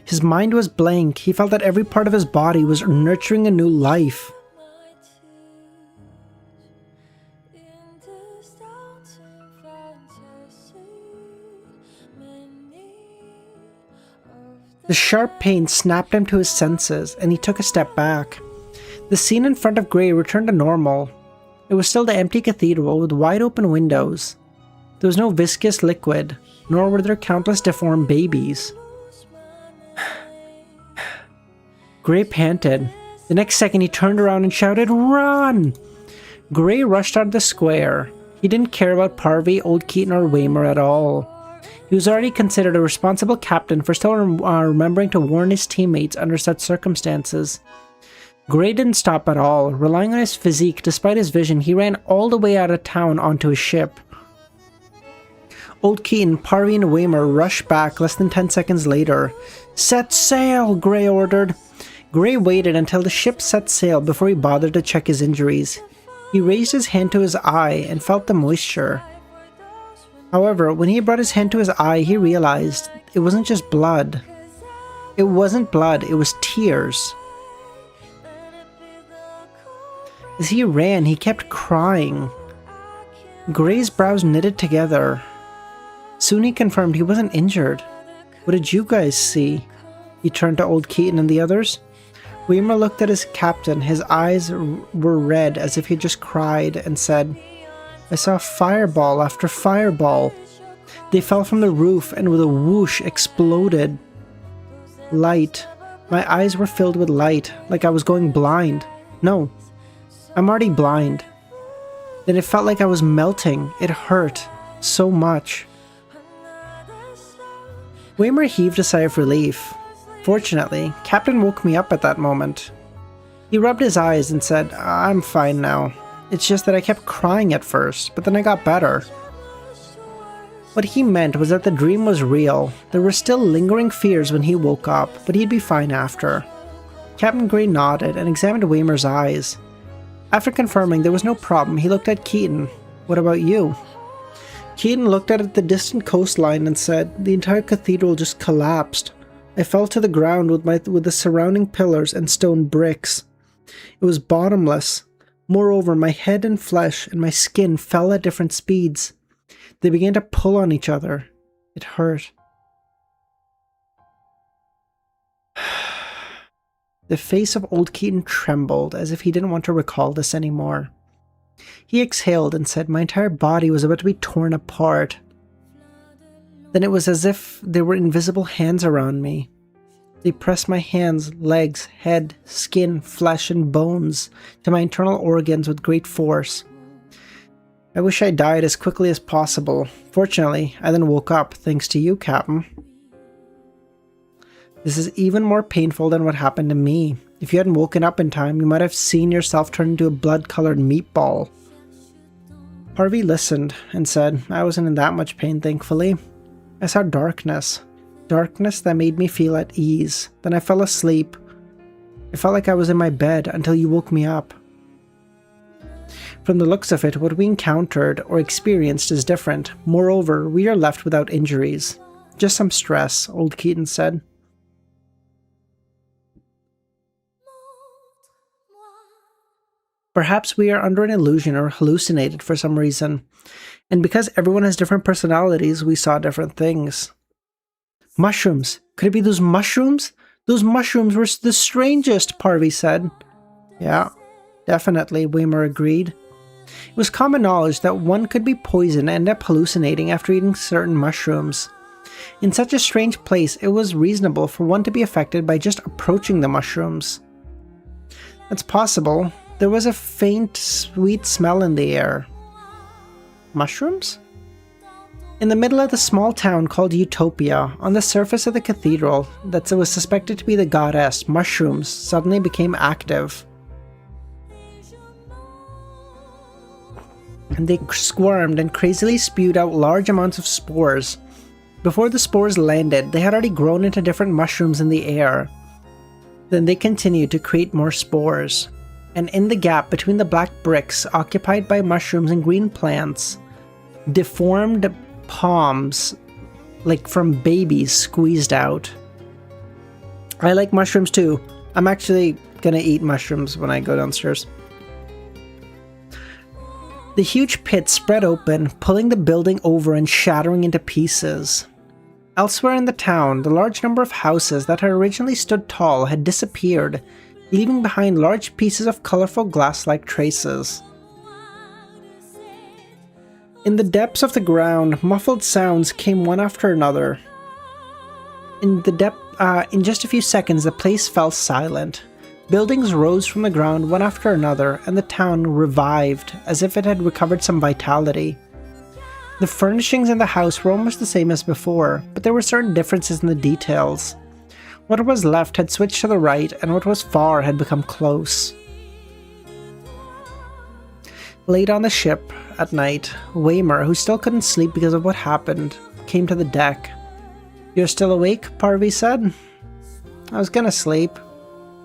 His mind was blank. He felt that every part of his body was nurturing a new life. The sharp pain snapped him to his senses, and he took a step back. The scene in front of Gray returned to normal. It was still the empty cathedral with wide open windows. There was no viscous liquid, nor were there countless deformed babies. Gray panted. The next second he turned around and shouted, "Run!" Gray rushed out of the square. He didn't care about Parvy, Old Keaton, or Waymer at all. He was already considered a responsible captain for still remembering to warn his teammates under such circumstances. Gray didn't stop at all. Relying on his physique despite his vision, he ran all the way out of town onto his ship. Old Keaton, Parvy, and Waymer rushed back less than 10 seconds later. "Set sail!" Gray ordered. Gray waited until the ship set sail before he bothered to check his injuries. He raised his hand to his eye and felt the moisture. However, when he brought his hand to his eye, he realized it wasn't just blood. It wasn't blood, it was tears. As he ran, he kept crying. Gray's brows knitted together. Soon he confirmed he wasn't injured. "What did you guys see?" He turned to Old Keaton and the others. Waymer looked at his captain. His eyes were red as if he just cried and said, "I saw fireball after fireball. They fell from the roof and with a whoosh exploded. Light. My eyes were filled with light, like I was going blind. No, I'm already blind. Then it felt like I was melting. It hurt so much." Waymer heaved a sigh of relief. Fortunately, Captain woke me up at that moment. He rubbed his eyes and said, "I'm fine now. It's just that I kept crying at first, but then I got better." What he meant was that the dream was real. There were still lingering fears when he woke up, but he'd be fine after. Captain Gray nodded and examined Waymer's eyes. After confirming there was no problem, he looked at Keaton. "What about you?" Keaton looked at the distant coastline and said, "The entire cathedral just collapsed. I fell to the ground with the surrounding pillars and stone bricks. It was bottomless. Moreover, my head and flesh and my skin fell at different speeds. They began to pull on each other. It hurt." The face of Old Keaton trembled as if he didn't want to recall this anymore. He exhaled and said, "My entire body was about to be torn apart. Then it was as if there were invisible hands around me. They pressed my hands, legs, head, skin, flesh, and bones to my internal organs with great force. I wish I died as quickly as possible. Fortunately, I then woke up thanks to you, Captain. This is even more painful than what happened to me. If you hadn't woken up in time, you might have seen yourself turn into a blood-colored meatball. Harvey listened and said, I wasn't in that much pain, thankfully. I saw darkness. Darkness that made me feel at ease. Then I fell asleep. I felt like I was in my bed until you woke me up. From the looks of it, what we encountered or experienced is different. Moreover, we are left without injuries. Just some stress, old Keaton said. Perhaps we are under an illusion or hallucinated for some reason. And because everyone has different personalities, we saw different things. Mushrooms. Could it be those mushrooms? Those mushrooms were the strangest, Parvy said. Yeah, definitely, Weimer agreed. It was common knowledge that one could be poisoned and end up hallucinating after eating certain mushrooms. In such a strange place, it was reasonable for one to be affected by just approaching the mushrooms. That's possible. There was a faint, sweet smell in the air. Mushrooms? In the middle of the small town called Utopia, on the surface of the cathedral that was suspected to be the goddess, mushrooms suddenly became active. And they squirmed and crazily spewed out large amounts of spores. Before the spores landed, they had already grown into different mushrooms in the air. Then they continued to create more spores. And in the gap between the black bricks occupied by mushrooms and green plants, deformed palms, like from babies, squeezed out. I like mushrooms too. I'm actually gonna eat mushrooms when I go downstairs. The huge pit spread open, pulling the building over and shattering into pieces. Elsewhere in the town, the large number of houses that had originally stood tall had disappeared, leaving behind large pieces of colorful glass-like traces. In the depths of the ground, muffled sounds came one after another. In just a few seconds, the place fell silent. Buildings rose from the ground one after another, and the town revived, as if it had recovered some vitality. The furnishings in the house were almost the same as before, but there were certain differences in the details. What was left had switched to the right, and what was far had become close. Late on the ship, at night, Weimer, who still couldn't sleep because of what happened, came to the deck. "You're still awake?" Parvy said. "I was gonna sleep,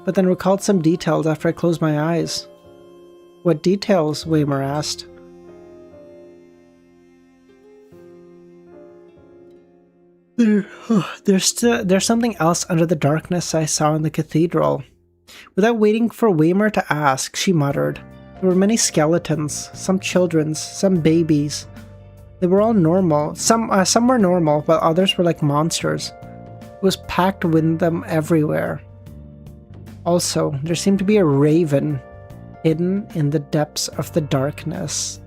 but then recalled some details after I closed my eyes." "What details?" Weimer asked. There's something else under the darkness I saw in the cathedral. Without waiting for Weimer to ask, she muttered. There were many skeletons, some children's, some babies. They were all normal. Some were normal, while others were like monsters. It was packed with them everywhere. Also, there seemed to be a raven hidden in the depths of the darkness.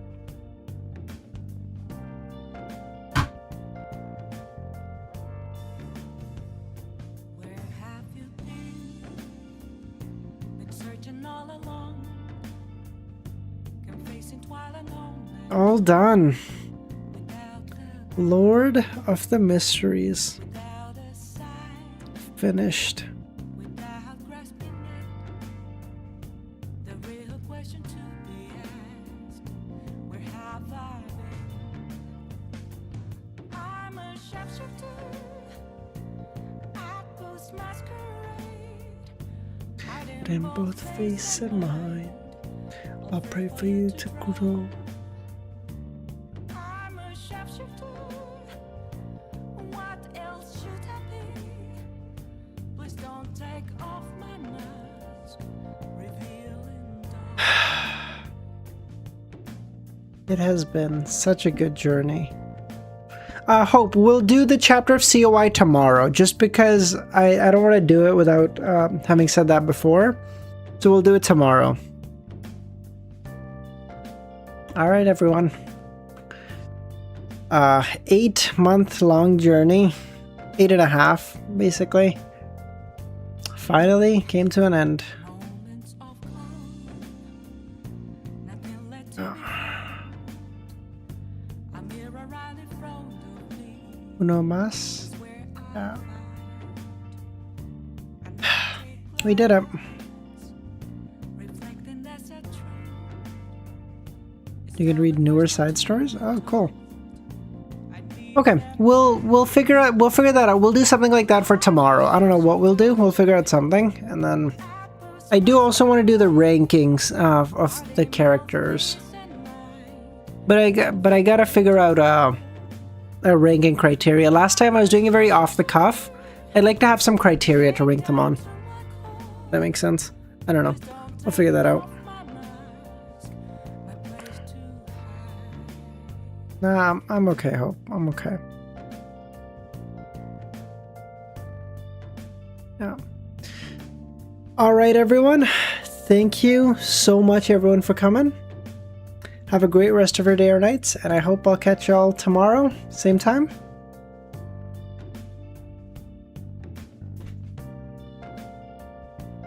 All done. Lord of the Mysteries. Finished. In both face and mind, I'll pray for you to grow. It has been such a good journey. Hope, we'll do the chapter of COI tomorrow, just because I don't want to do it without having said that before. So we'll do it tomorrow. Alright, everyone. 8-month-long journey. 8.5, basically. Finally came to an end. Uno más. Yeah. We did it. You can read newer side stories. Oh, cool. Okay, we'll figure that out. We'll do something like that for tomorrow. I don't know what we'll do. We'll figure out something, and then I do also want to do the rankings of the characters. But I gotta figure out a ranking criteria. Last time I was doing it very off the cuff. I'd like to have some criteria to rank them on. That makes sense. I don't know. I'll figure that out. Nah, I'm okay, Hope. I'm okay. Yeah. All right, everyone. Thank you so much, everyone, for coming. Have a great rest of your day or nights, and I hope I'll catch y'all tomorrow, same time.